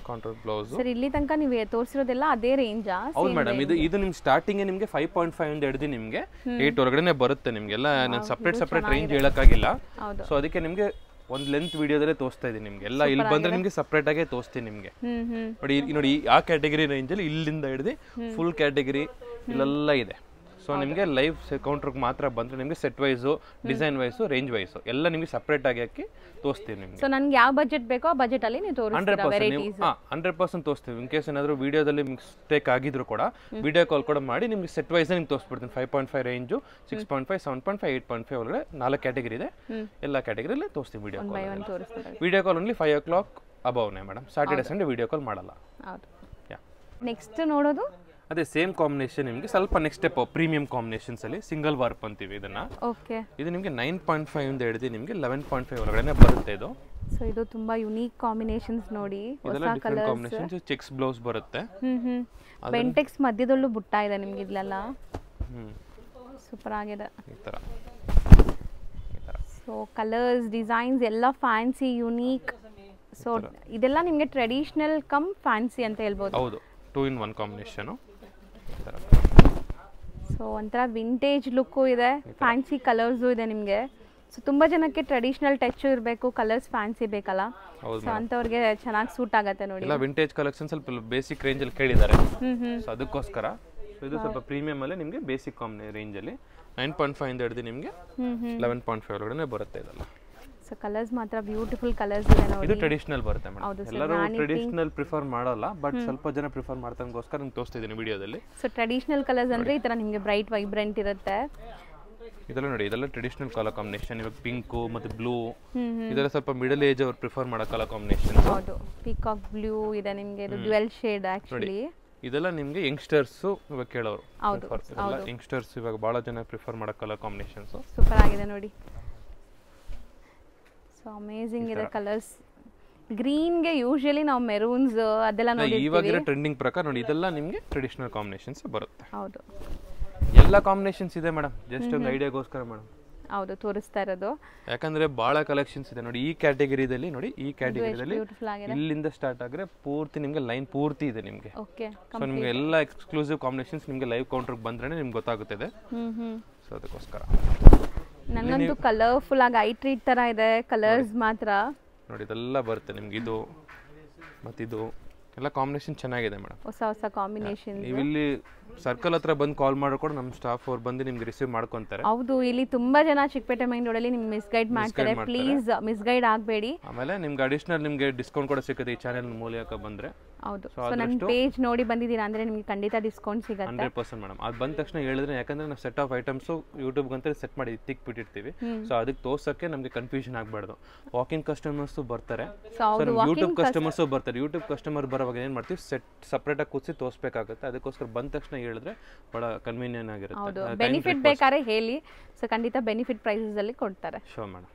ಬ್ಲೌಸ್ ಸರ್ ಇಲ್ಲಿ ತನಕ ನೀವು ತೋರಿಸಿರೋದೆಲ್ಲ ಅದೇ ರೇಂಜಾ? ಹೌದು ಮೇಡಮ್, ಇದು ನಿಮ್ ಸ್ಟಾರ್ಟಿಂಗ್ ನಿಮಗೆ 5.5 ಇಂದ ಹಿಡಿದು ನಿಮಗೆ 8 ಒಳಗಡೆ ಬರುತ್ತೆ. ನಿಮಗೆಲ್ಲ ನಾನು ಸಪ್ರೇಟ್ ರೇಂಜ್ ಹೇಳಕ್ಕಾಗಿಲ್ಲ. ಸೊ ಅದಕ್ಕೆ ನಿಮಗೆ ಒಂದು ಲೆಂತ್ ವಿಡಿಯೋದಲ್ಲೇ ತೋರಿಸ್ತಾ ಇದೀನಿ ನಿಮ್ಗೆ. ಎಲ್ಲ ಇಲ್ಲಿ ಬಂದ್ರೆ ನಿಮ್ಗೆ ಸಪ್ರೇಟ್ ಆಗೇ ತೋರಿಸ್ತೀನಿ ನಿಮ್ಗೆ. ನೋಡಿ ಆ ಕ್ಯಾಟಗರಿ ರೇಂಜ್ ಅಲ್ಲಿ ಇಲ್ಲಿಂದ ಹಿಡಿದು ಫುಲ್ ಕ್ಯಾಟಗರಿ ಇಲ್ಲೆಲ್ಲ ಇದೆ. ಸೊ ನಿಮಗೆ ಲೈವ್ ಕೌಂಟರ್ಗೆ ಮಾತ್ರ ಬಂದ್ರೆ ನಿಮಗೆ set wise, design wise, range wise ಎಲ್ಲ ನಿಮಗೆ ಸಪ್ರೇಟ್ ಆಗಿ ಹಾಕಿ ತೋರಿಸ್ತೀವಿ ನಿಮಗೆ. ಸೊ ನನಗೆ ಯಾವ ಬಜೆಟ್ ಬೇಕೋ ಆ ಬಜೆಟ್ ಅಲ್ಲಿ ನೀವು ತೋರಿಸ್ತೀರಾ ವೆರೈಟೀಸ್? 100% ತೋರಿಸ್ತೀವಿ. ಇನ್ ಕೇಸ್ ಏನಾದರೂ ವಿಡಿಯೋದಲ್ಲಿ ಮಿಸ್ಟೇಕ್ ಆಗಿದ್ರು ಕೂಡ ವಿಡಿಯೋ ಕಾಲ್ ಕೂಡ ಮಾಡಿ ನಿಮ್ಗೆ ಸೆಟ್ ವೈಸ್ ನಿಮ್ಗೆ ತೋರಿಸ್ಬಿಡ್ತೀನಿ. 5.5 ರೇಂಜು, 6.5, 7.5, 8.5 ಒಳಗಡೆ 4 ಕ್ಯಾಟಗರಿ ಇದೆ. ಎಲ್ಲ ಕ್ಯಾಟಗರಿಯಲ್ಲಿ ತೋರಿಸ್ತೀವಿ video call. Video call only 5 o'clock ಅಬವ್ನೇ madam. Saturday Sunday video call ಮಾಡಲ್ಲ. ಹೌದು. ನೆಕ್ಸ್ಟ್ ನೋಡೋದು ಅದೇ ಸೇಮ್ ಕಾಂಬಿನೇಷನ್ ನಿಮಗೆ ಸ್ವಲ್ಪ ನೆಕ್ಸ್ಟ್ ಸ್ಟೆಪ್ ಪ್ರೀಮಿಯಂ ಕಾಂಬಿನೇಷನ್ಸ್ ಅಲ್ಲಿ ಸಿಂಗಲ್ ವಾರ್ಪ್ ಅಂತೀವಿ ಇದನ್ನ. ಓಕೆ, ಇದು ನಿಮಗೆ 9.5 ಇಂದ ಹಿಡಿದು ನಿಮಗೆ 11.5 ಒಳಗಡೆ ಬರುತ್ತೆ ಇದು. ಸೊ ಇದು ತುಂಬಾ ಯುನೀಕ್ ಕಾಂಬಿನೇಷನ್ಸ್ ನೋಡಿ. ಇದೆಲ್ಲ ಡಿಫರೆಂಟ್ ಕಾಂಬಿನೇಷನ್ಸ್. ಚೆಕ್ಸ್ ಬ್ಲೌಸ್ ಬರುತ್ತೆ. ಬೆಂಟೆಕ್ಸ್ ಮಧ್ಯದಲ್ಲೂ ಬುಟ್ಟ ಇದೆ ನಿಮಗೆ ಇಲ್ಲೆಲ್ಲ. ಸೂಪರ್ ಆಗಿದೆ ಈ ತರ. ಸೊ ಕಲರ್ಸ್, ಡಿಸೈನ್ಸ್ ಎಲ್ಲ ಫ್ಯಾನ್ಸಿ, ಯುನೀಕ್. ಸೊ ಇದೆಲ್ಲ ನಿಮಗೆ ಟ್ರೆಡಿಷನಲ್ ಕಮ್ ಫ್ಯಾನ್ಸಿ ಅಂತ ಹೇಳ್ಬೋದು. ಹೌದು, 2 in 1 ಕಾಂಬಿನೇಷನ್. ಸೊ ಒಂಥರ ವಿಂಟೇಜ್ ಲುಕ್ಕು ಇದೆ, ಫ್ಯಾನ್ಸಿ ಕಲರ್ಸು ಇದೆ ನಿಮಗೆ. ಸೊ ತುಂಬ ಜನಕ್ಕೆ ಟ್ರೆಡಿಷನಲ್ ಟಚ್ ಇರಬೇಕು, ಕಲರ್ಸ್ ಫ್ಯಾನ್ಸಿ ಬೇಕಲ್ಲ, ಸೊ ಅಂಥವ್ರಿಗೆ ಚೆನ್ನಾಗಿ ಸೂಟ್ ಆಗುತ್ತೆ ನೋಡಿ. ಎಲ್ಲ ವಿಂಟೇಜ್ ಕಲೆಕ್ಷನ್ ಸ್ವಲ್ಪ ಬೇಸಿಕ್ ರೇಂಜಲ್ಲಿ ಕೇಳಿದ್ದಾರೆ, ಸೊ ಅದಕ್ಕೋಸ್ಕರ ಇದು ಸ್ವಲ್ಪ ಪ್ರೀಮಿಯಂ ಅಲ್ಲಿ ನಿಮಗೆ ಬೇಸಿಕ್ ರೇಂಜಲ್ಲಿ 9.5 ಇಂದ ಹಿಡಿದು ನಿಮಗೆ 11.5 ಒಳಗಡೆ ಬರುತ್ತೆ ಇದೆಲ್ಲ. ಸೊ ಕಲರ್ಸ್ ಮಾತ್ರ ಬ್ಯೂಟಿಫುಲ್ ಕಲರ್ಸ್ ಇದೆ ನೋಡಿ. ಇದು ಟ್ರೆಡಿಷನಲ್ ಬರುತ್ತೆ ಮೇಡಮ್, ಎಲ್ಲರೂ ಟ್ರೆಡಿಷನಲ್ ಪ್ರಿಫರ್ ಮಾಡಲ್ಲ, ಬಟ್ ಸ್ವಲ್ಪ ಜನ ಪ್ರಿಫರ್ ಮಾಡ್ತಂಗೋಸ್ಕರ ನಿಮ್ಗೆ ತೋರಿಸ್ತಾ ಇದ್ದೀನಿ ವಿಡಿಯೋದಲ್ಲಿ. ಸೊ ಟ್ರೆಡಿಷನಲ್ ಕಲರ್ಸ್ ಅಂದ್ರೆ ಈ ತರ ನಿಮಗೆ ಬ್ರೈಟ್ ವೈಬ್ರೆಂಟ್ ಇರುತ್ತೆ. ಇದೆಲ್ಲ ನೋಡಿ, ಇದೆಲ್ಲ ಟ್ರೆಡಿಷನಲ್ ಕಲರ್ ಕಾಂಬಿನೇಷನ್. ಇವಾಗ ಪಿಂಕು ಮತ್ತೆ ಬ್ಲೂ ಇದೆಲ್ಲ ಸ್ವಲ್ಪ ಮಿಡಲ್ ಏಜ್ ಅವ್ರು ಪ್ರಿಫರ್ ಮಾಡೋ ಕಲರ್ ಕಾಂಬಿನೇಷನ್. ಹೌದು, ಪೀಕಾಕ್ ಬ್ಲೂ ಇದೆ ನಿಮಗೆ, ಇದು ಡ್ಯುಯಲ್ ಶೇಡ್ ಆಕ್ಚುಲಿ. ಇದೆಲ್ಲ ನಿಮಗೆ ಯಂಗ್ಸ್ಟರ್ಸ್ ಇವಾಗ ಕೇಳೋರು, ಯಂಗ್ಸ್ಟರ್ಸ್ ಇವಾಗ ಬಹಳ ಜನ ಪ್ರಿಫರ್ ಮಾಡೋ ಕಲರ್ ಕಾಂಬಿನೇಷನ್ಸ್. ಸೂಪರ್ ಆಗಿದೆ ನೋಡಿ. ಸೊ ಅಮೇಜಿಂಗ್ ಇದೆ ಕಲರ್ಸ್. ಗ್ರೀನ್ ಗೆ ಯೂಶುವಲಿ ನಾವು ಮೆರೂನ್ಸ್ ಅದೆಲ್ಲ ನೋಡಿರ್ತೀವಿ. ಇವಾಗಿರೋ ಟ್ರೆಂಡಿಂಗ್ ಪ್ರಕಾರ ನೋಡಿ ಇದೆಲ್ಲ ನಿಮಗೆ ಟ್ರೆಡಿಷನಲ್ ಕಾಂಬಿನೇಷನ್ಸ್ ಬರುತ್ತೆ. ಹೌದು, ಎಲ್ಲ ಕಾಂಬಿನೇಷನ್ಸ್ ಇದೆ ಮೇಡಮ್, ಜಸ್ಟ್ ಒಂದು ಐಡಿಯಾಗೋಸ್ಕರ ಮೇಡಮ್. ಹೌದು, ತೋರಿಸ್ತಾ ಇರೋದು. ಯಾಕಂದ್ರೆ ಬಹಳ ಕಲೆಕ್ಷನ್ಸ್ ಇದೆ ನೋಡಿ ಈ ಕ್ಯಾಟಗರಿದಲ್ಲಿ. ನೋಡಿ ಈ ಕ್ಯಾಟಗರಿದಲ್ಲಿ ಇಲ್ಲಿಂದ ಸ್ಟಾರ್ಟ್ ಆಗ್ರೆ ಪೂರ್ತಿ ನಿಮಗೆ ಲೈನ್ ಪೂರ್ತಿ ಇದೆ ನಿಮಗೆ. ಸೊ ನಿಮಗೆ ಎಲ್ಲ ಎಕ್ಸ್ಕ್ಲೂಸಿವ್ ಕಾಂಬಿನೇಷನ್ಸ್ ನಿಮಗೆ ಲೈವ್ ಕೌಂಟರ್ ಬಂದ್ರೆ ನಿಮ್ಗೆ ಗೊತ್ತಾಗುತ್ತದೆ. ಸೊ ಅದಕ್ಕೋಸ್ಕರ ನಂಗಂತೂ ಕಲರ್ಫುಲ್ ಆಗಿ ಐ ಟ್ರೀಟ್ ತರ ಇದೆ ಕಲರ್ಸ್ ಮಾತ್ರ ನೋಡಿ. ಇದೆಲ್ಲ ಬರುತ್ತೆ ನಿಮ್ಗೆ, ಇದು ಮತ್ತಿದು ಎಲ್ಲ ಕಾಂಬಿನೇಷನ್ ಚೆನ್ನಾಗಿದೆ ಮೇಡಮ್, ಹೊಸ ಹೊಸ ಕಾಂಬಿನೇಷನ್. ನೀವು ಇಲ್ಲಿ ಸರ್ಕಲ್ ಹತ್ರ ಬಂದು ಕಾಲ್ ಮಾಡ್ಕೊಂಡು ನಮ್ಮ ಸ್ಟಾಫ್ ಅವ್ರು ಬಂದು ನಿಮ್ಗೆ ರಿಸೀವ್ ಮಾಡ್ಕೊಂತಾರೆ. ಹೌದು, ಇಲ್ಲಿ ತುಂಬಾ ಜನ ಚಿಕ್ಕಪೇಟೆ ಮೈನ್ ರೋಡ್ ಅಲ್ಲಿ ನಿಮ್ಗೆ ಮಿಸ್ಗೈಡ್ ಮಾಡ್ತಾರೆ, ಪ್ಲೀಸ್ ಮಿಸ್ಗೈಡ್ ಆಗಬೇಡಿ. ಆಮೇಲೆ ನಿಮ್ಗೆ ಅಡಿಷನಲ್ ನಿಮ್ಗೆ ಡಿಸ್ಕೌಂಟ್ ಕೂಡ ಸಿಗುತ್ತೆ ಈ ಚಾನೆಲ್ ಮೂಲಕ ಬಂದ್ರೆ. ಹೌದು, ಸೊ ನನ್ನ ಪೇಜ್ ನೋಡಿ ಬಂದಿದ್ದೀರಾ ಅಂದ್ರೆ ನಿಮಗೆ ಖಂಡಿತ ಡಿಸ್ಕೌಂಟ್ ಸಿಗುತ್ತೆ 100% ಮೇಡಮ್. ಅದು ಬಂದ ತಕ್ಷಣ ಹೇಳಿದ್ರೆ, ಯಾಕಂದ್ರೆ ನಾವು ಸೆಟ್ ಆಫ್ ಐಟಮ್ಸ್ ಯೂಟ್ಯೂಬ್ ಅಂತ ಸೆಟ್ ಮಾಡಿ ತಿಕ್ಬಿಟ್ಟಿರ್ತೀವಿ. ಸೊ ಅದಕ್ಕೆ ತೋರ್ಸಕ್ಕೆ ನಮಗೆ ಕನ್ಫ್ಯೂಷನ್ ಆಗಬಾರ್ದು. ವಾಕಿಂಗ್ ಕಸ್ಟಮರ್ಸ್ ಬರ್ತಾರೆ, ಯೂಟ್ಯೂಬ್ ಕಸ್ಟಮರ್ಸ್ ಬರ್ತಾರೆ. ಯೂಟ್ಯೂಬ್ ಕಸ್ಟಮರ್ ಬರೋವಾಗ ಏನ್ ಮಾಡ್ತೀವಿ, ಸೆಟ್ ಸಪರೇಟ್ ಆಗಿ ಕೂರಿಸಿ ತೋರಿಸಬೇಕಾಗುತ್ತೆ. ಅದಕ್ಕೋಸ್ಕರ ಬಂದ ತಕ್ಷಣ ಹೇಳಿದ್ರೆ ಬಹಳ ಕನ್ವೀನಿಯಂಟ್ ಆಗಿರುತ್ತೆ. ಬೆನಿಫಿಟ್ ಬೇಕಾದ್ರೆ ಹೇಳಿ, ಸೊ ಖಂಡಿತ ಬೆನಿಫಿಟ್ ಪ್ರೈಸಸ್ ಅಲ್ಲಿ ಕೊಡ್ತಾರೆ. Show madam.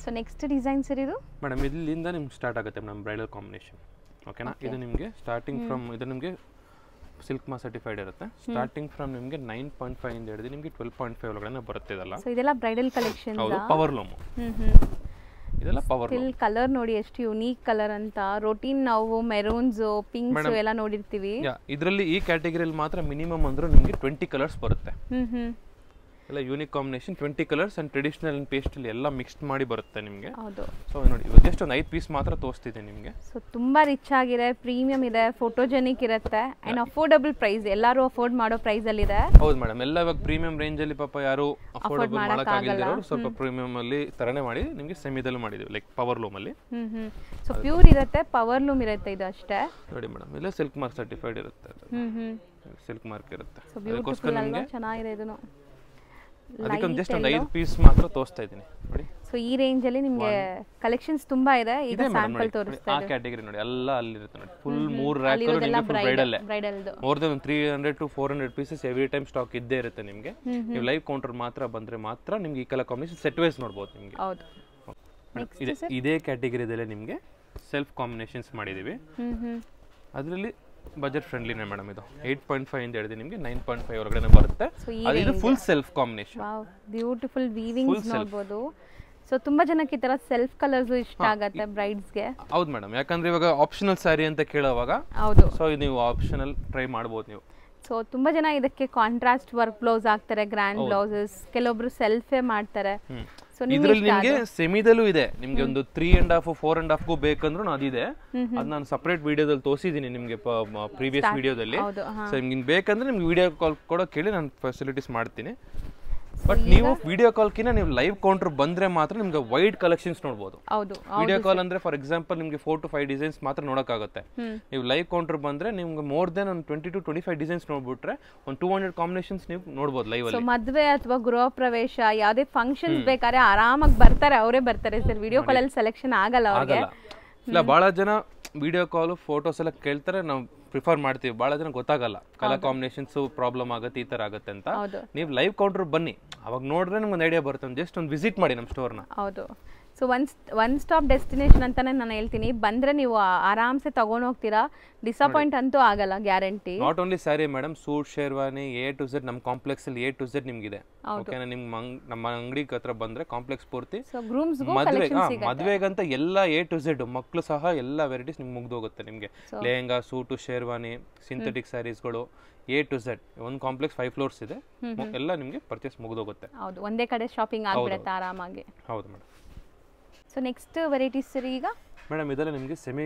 So next design sir ಇದು ಮೇಡಮ್, ಇಲ್ಲಿಂದ ನಿಮ್ಗೆ ಸ್ಟಾರ್ಟ್ ಆಗುತ್ತೆ ಮೇಡಮ್ ಬ್ರೈಡಲ್ ಕಾಂಬಿನೇಷನ್. ಓಕೆನಾ, ಇದು ನಿಮಗೆ ಸ್ಟಾರ್ಟಿಂಗ್ ಫ್ರಮ್ ಇದು ನಿಮಗೆ ಸಿಲ್ಕ್ ಮಾ ಸರ್ಟಿಫೈಡ್ ಇರುತ್ತೆ. ಸ್ಟಾರ್ಟಿಂಗ್ ಫ್ರಮ್ ನಿಮಗೆ 9.5 ಇಂದ ಹಿಡಿದು ನಿಮಗೆ 12.5 ಒಳಗಡೆ ಬರುತ್ತೆ ಇದೆಲ್ಲ. ಸೊ ಇದೆಲ್ಲ ಬ್ರೈಡಲ್ ಕಲೆಕ್ಷನ್. ಹೌದು, ಪವರ್ ಲೂಮ್. ಇದೆಲ್ಲ ಪವರ್ ಲೂಮ್. ಕಲರ್ ನೋಡಿ ಎಷ್ಟು ಯುನೀಕ್ ಕಲರ್ ಅಂತ. ರೋಟೀನ್ ನಾವು ಮೆರೂನ್ಸ್ ಪಿಂಕ್ಸ್ ಎಲ್ಲ ನೋಡಿರ್ತೀವಿ. ಇದರಲ್ಲಿ ಈ ಕ್ಯಾಟಗರಿಯಲ್ಲಿ ಮಾತ್ರ ಮಿನಿಮಮ್ ಅಂದ್ರೆ ನಿಮಗೆ 20 ಕಲರ್ಸ್ ಬರುತ್ತೆ. ಎಲ್ಲ unique combination 20 colours and traditional and pastel ಎಲ್ಲ ಮಿಕ್ಸ್ಡ್ ಮಾಡಿ ಬರುತ್ತೆ ನಿಮಗೆ. ಹೌದು, ಸೊ ನೋಡಿ ಇವಾಗ ಜಸ್ಟ್ ಒಂದು 5 ಪೀಸ್ ಮಾತ್ರ ತೋರಿಸ್ತಿದೆ ನಿಮಗೆ. ಸೊ ತುಂಬಾ ರಿಚ್ ಆಗಿದೆ, ಪ್ರೀಮಿಯಂ ಇದೆ, ಫೋಟೋಜೆನಿಕ್ ಇರುತ್ತೆ ಅಂಡ್ ಅಫೋರ್ಡಬಲ್ ಪ್ರೈಸ್, ಎಲ್ಲರೂ ಅಫೋರ್ಡ್ ಮಾಡೋ ಪ್ರೈಸ್ ಅಲ್ಲಿ ಇದೆ. ಹೌದು ಮೇಡಮ್, ಎಲ್ಲ ಇವಾಗ ಪ್ರೀಮಿಯಂ ರೇಂಜ್ ಅಲ್ಲಿ ಪಾಪ ಯಾರು ಅಫೋರ್ಡಬಲ್ ಮಾಡಕ್ಕಾಗಿಲ್ಲ, ಸ್ವಲ್ಪ ಪ್ರೀಮಿಯಂ ಅಲ್ಲಿ ತರನೇ ಮಾಡಿ ನಿಮಗೆ ಸೆಮಿದಲ್ಲಿ ಮಾಡಿದೀವಿ, ಲೈಕ್ ಪವರ್ ಲೂಮ್ ಅಲ್ಲಿ. ಸೊ ಪ್ಯೂರ್ ಇರುತ್ತೆ, ಪವರ್ ಲೂಮ್ ಇರುತ್ತೆ, ಇದು ಅಷ್ಟೇ. ನೋಡಿ ಮೇಡಮ್, ಇಲ್ಲ ಸಿಲ್ಕ್ ಮಾರ್ಕ್ ಸರ್ಟಿಫೈಡ್ ಇರುತ್ತೆ, ಸಿಲ್ಕ್ ಮಾರ್ಕ್ ಇರುತ್ತೆ. ಸೊ ಬ್ಯೂಟಿಫುಲ್ ಅಲ್ವಾ, ಚೆನ್ನಾಗಿದೆ ಇದನ್ನು. ಅದಕ್ಕೆ ಜಸ್ಟ್ ಒಂದು 5 ಪೀಸ್ ಮಾತ್ರ ತೋರಿಸ್ತಾ ಇದ್ದೀನಿ ನೋಡಿ. ಸೊ ಈ ರೇಂಜ್ ಅಲ್ಲಿ ನಿಮಗೆ ಕಲೆಕ್ಷನ್ಸ್ ತುಂಬಾ ಇದೆ. ಈಗ ಸ್ಯಾಂಪಲ್ ತೋರಿಸ್ತಾ ಆ ಕ್ಯಾಟಗರಿ ನೋಡಿ, ಎಲ್ಲ ಅಲ್ಲಿ ಇರುತ್ತೆ ನೋಡಿ. ಫುಲ್ 3 ರ್ಯಾಕ್ ನಿಮಗೆ full bridal more than 300 to 400 pieces every time stock ಇದ್ದೇ ಇರುತ್ತೆ ನಿಮಗೆ. ನೀವು ಲೈವ್ ಕೌಂಟರ್ ಮಾತ್ರ ಬಂದ್ರೆ ಮಾತ್ರ ನಿಮಗೆ ಈ ಕಲರ್ ಕಾಂಬಿನೇಷನ್ ಸೆಟ್ ವೈಸ್ ನೋಡಬಹುದು ನಿಮಗೆ. ಹೌದು, ಇದೇ ಕ್ಯಾಟಗರಿದಲ್ಲೇ ನಿಮಗೆ ಸೆಲ್ಫ್ ಕಾಂಬಿನೇಷನ್ಸ್ ಮಾಡಿದೀವಿ. ಅದರಲ್ಲಿ ಬಜೆಟ್ ಫ್ರೆಂಡ್ಲಿನೇ ಮೇಡಮ್. ಇದು 8.5 ಇಂದ ಹಿಡಿದು ನಿಮಗೆ 9.5 ಒಳಗಡೆ ಬರುತ್ತೆ. ಇದು full self combination. Wow, beautiful weavings ನೋಡಬಹುದು. ಸೊ ತುಂಬಾ ಜನಕ್ಕೆ ಈ ತರ ಸೆಲ್ಫ್ ಕಲರ್ಸ್ ಇಷ್ಟ ಆಗುತ್ತೆ ಬ್ರೈಡ್ಸ್ ಗೆ. ಹೌದು ಮೇಡಮ್, ಯಾಕಂದ್ರೆ ಇವಾಗ ಆಪ್ಷನಲ್ ಸ್ಯಾರಿ ಅಂತ ಕೇಳೋವಾಗ ಹೌದು, ಸೊ ನೀವು ಆಪ್ಷನಲ್ ಟ್ರೈ ಮಾಡಬಹುದು ನೀವು. ಸೊ ತುಂಬಾ ಜನ ಇದಕ್ಕೆ ಕಾಂಟ್ರಾಸ್ಟ್ ವರ್ಕ್ ಬ್ಲೌಸ್ ಹಾಕ್ತಾರೆ, ಗ್ರ್ಯಾಂಡ್ ಬ್ಲೌಸಸ್, ಕೆಲವೊಬ್ರು ಸೆಲ್ಫೇ ಮಾಡ್ತಾರೆ. ಇದರಲ್ಲಿ ನಿಮಗೆ ಸೆಮಿದಲ್ಲೂ ಇದೆ, ನಿಮ್ಗೆ ಒಂದು 3.5 4.5 ಬೇಕಂದ್ರೂ ಅದಿದೆ. ಅದು ನಾನು ಸಪರೇಟ್ ವಿಡಿಯೋದಲ್ಲಿ ತೋರಿಸಿದ್ದೀನಿ ನಿಮಗೆ ಪ್ರೀವಿಯಸ್ ವಿಡಿಯೋದಲ್ಲಿ. ಸೊ ನಿಮ್ಗೆ ಬೇಕಂದ್ರೆ ನಿಮ್ಗೆ ವಿಡಿಯೋ ಕಾಲ್ ಕೂಡ ಕೇಳಿ ನಾನು ಫೆಸಿಲಿಟೀಸ್ ಮಾಡ್ತೀನಿ. ಬಟ್ ನೀವು ವಿಡಿಯೋ ಕಾಲ್ಕಿನ ನೀವು ಲೈವ್ ಕೌಂಟರ್ ಬಂದ್ರೆ ಮಾತ್ರ ನಿಮ್ಗೆ ವೈಡ್ ಕಲೆಕ್ಷನ್ಸ್ ನೋಡಬಹುದು. ವಿಡಿಯೋ ಕಾಲ್ ಅಂದ್ರೆ ಫಾರ್ ಎಕ್ಸಾಂಪಲ್ ನಿಮ್ಗೆ 4 to 5 ಡಿಸೈನ್ಸ್ ಮಾತ್ರ ನೋಡಕ್ಕಾಗುತ್ತೆ. ನೀವು ಲೈವ್ ಕೌಂಟರ್ ಬಂದ್ರೆ ನಿಮ್ಗೆ ಮೋರ್ ದೆನ್ ಒಂದು 20 to 25 ಡಿಸೈನ್ಸ್ ನೋಡ್ಬಿಟ್ರೆ ಒಂದು 200 ಕಾಂಬಿನೇಷನ್ಸ್ ನೀವು ನೋಡಬಹುದು ಲೈವ್ ಅಲ್ಲಿ. ಮದುವೆ ಅಥವಾ ಗೃಹ ಪ್ರವೇಶ ಯಾವುದೇ ಫಂಕ್ಷನ್ಸ್ ಬೇಕಾದ್ರೆ ಆರಾಮಾಗಿ ಬರ್ತಾರೆ, ಅವರೇ ಬರ್ತಾರೆ ಸರ್. ವಿಡಿಯೋ ಕಾಲ್ ಅಲ್ಲಿ ಸೆಲೆಕ್ಷನ್ ಆಗಲ್ಲ ಅವ್ರಿಗೆ. ಇಲ್ಲ, ಬಹಳ ಜನ ವಿಡಿಯೋ ಕಾಲ್ ಫೋಟೋಸ್ ಎಲ್ಲ ಕೇಳ್ತಾರೆ, ನಾವು ಪ್ರಿಫರ್ ಮಾಡ್ತೀವಿ. ಬಹಳ ಜನ ಗೊತ್ತಾಗಲ್ಲ, ಕಲರ್ ಕಾಂಬಿನೇಷನ್ಸ್ ಪ್ರಾಬ್ಲಮ್ ಆಗುತ್ತೆ, ಈ ತರ ಆಗುತ್ತೆ ಅಂತ. ನೀವು ಲೈವ್ ಕೌಂಟರ್ ಬನ್ನಿ, ಅವಾಗ ನೋಡ್ರೆ ನಿಮ್ಗೆ ಒಂದು ಐಡಿಯಾ ಬರುತ್ತೆ. ಜಸ್ಟ್ ಒಂದು ವಿಸಿಟ್ ಮಾಡಿ ನಮ್ಮ ಸ್ಟೋರ್ನ. ಹೌದು, ಸೊ ಒನ್ ಸ್ಟಾಪ್ ಡೆಸ್ಟಿನೇಷನ್ ಅಂತಾನೆ ನಾನು ಹೇಳ್ತೀನಿ. ಬಂದರೆ ನೀವು ಆರಾಮ್ಸೆ ತೊಗೊಂಡು ಹೋಗ್ತೀರಾ, ಡಿಸಪಾಯಿಂಟ್ ಅಂತೂ ಆಗಲ್ಲ, guarantee. Not only sari madam, suit sherwani A to Z ನಮ್ಮ ಕಾಂಪ್ಲೆಕ್ಸ್ ಅಲ್ಲಿ A to Z ನಿಮ್ಗಿದೆ. ಓಕೆನಾ, ನಿಮ್ಗೆ ನಮ್ಮ ಅಂಗಡಿ ಹತ್ರ ಬಂದ್ರೆ ಕಾಂಪ್ಲೆಕ್ಸ್ ಪೂರ್ತಿ ಮದುವೆಗಂತ ಎಲ್ಲ A to Z ಮಕ್ಕಳು ಸಹ ಎಲ್ಲ ವೆರೈಟೀಸ್ ನಿಮ್ಗೆ ಮುಗ್ದೋಗುತ್ತೆ. ನಿಮಗೆ ಲೆಹಂಗಾ, ಸೂಟು, ಶೇರ್ವಾನಿ, ಸಿಂಥೆಟಿಕ್ ಸ್ಯಾರೀಸ್ಗಳು A to Z ಒಂದು ಕಾಂಪ್ಲೆಕ್ಸ್ 5 ಫ್ಲೋರ್ಸ್ ಇದೆ, ಎಲ್ಲ ನಿಮಗೆ ಪರ್ಚೇಸ್ ಮುಗ್ದೋಗುತ್ತೆ. ಹೌದು, ಒಂದೇ ಕಡೆ ಶಾಪಿಂಗ್ ಆಗ್ಬಿಡುತ್ತೆ ಆರಾಮಾಗಿ. ಹೌದು ಮೇಡಮ್. ಸೊ ನೆಕ್ಸ್ಟ್ ವೆರೈಟೀಸ್ ಸರಿ ಈಗ ಮೇಡಮ್ ಇದೆಲ್ಲ ನಿಮಗೆ ಸೆಮಿ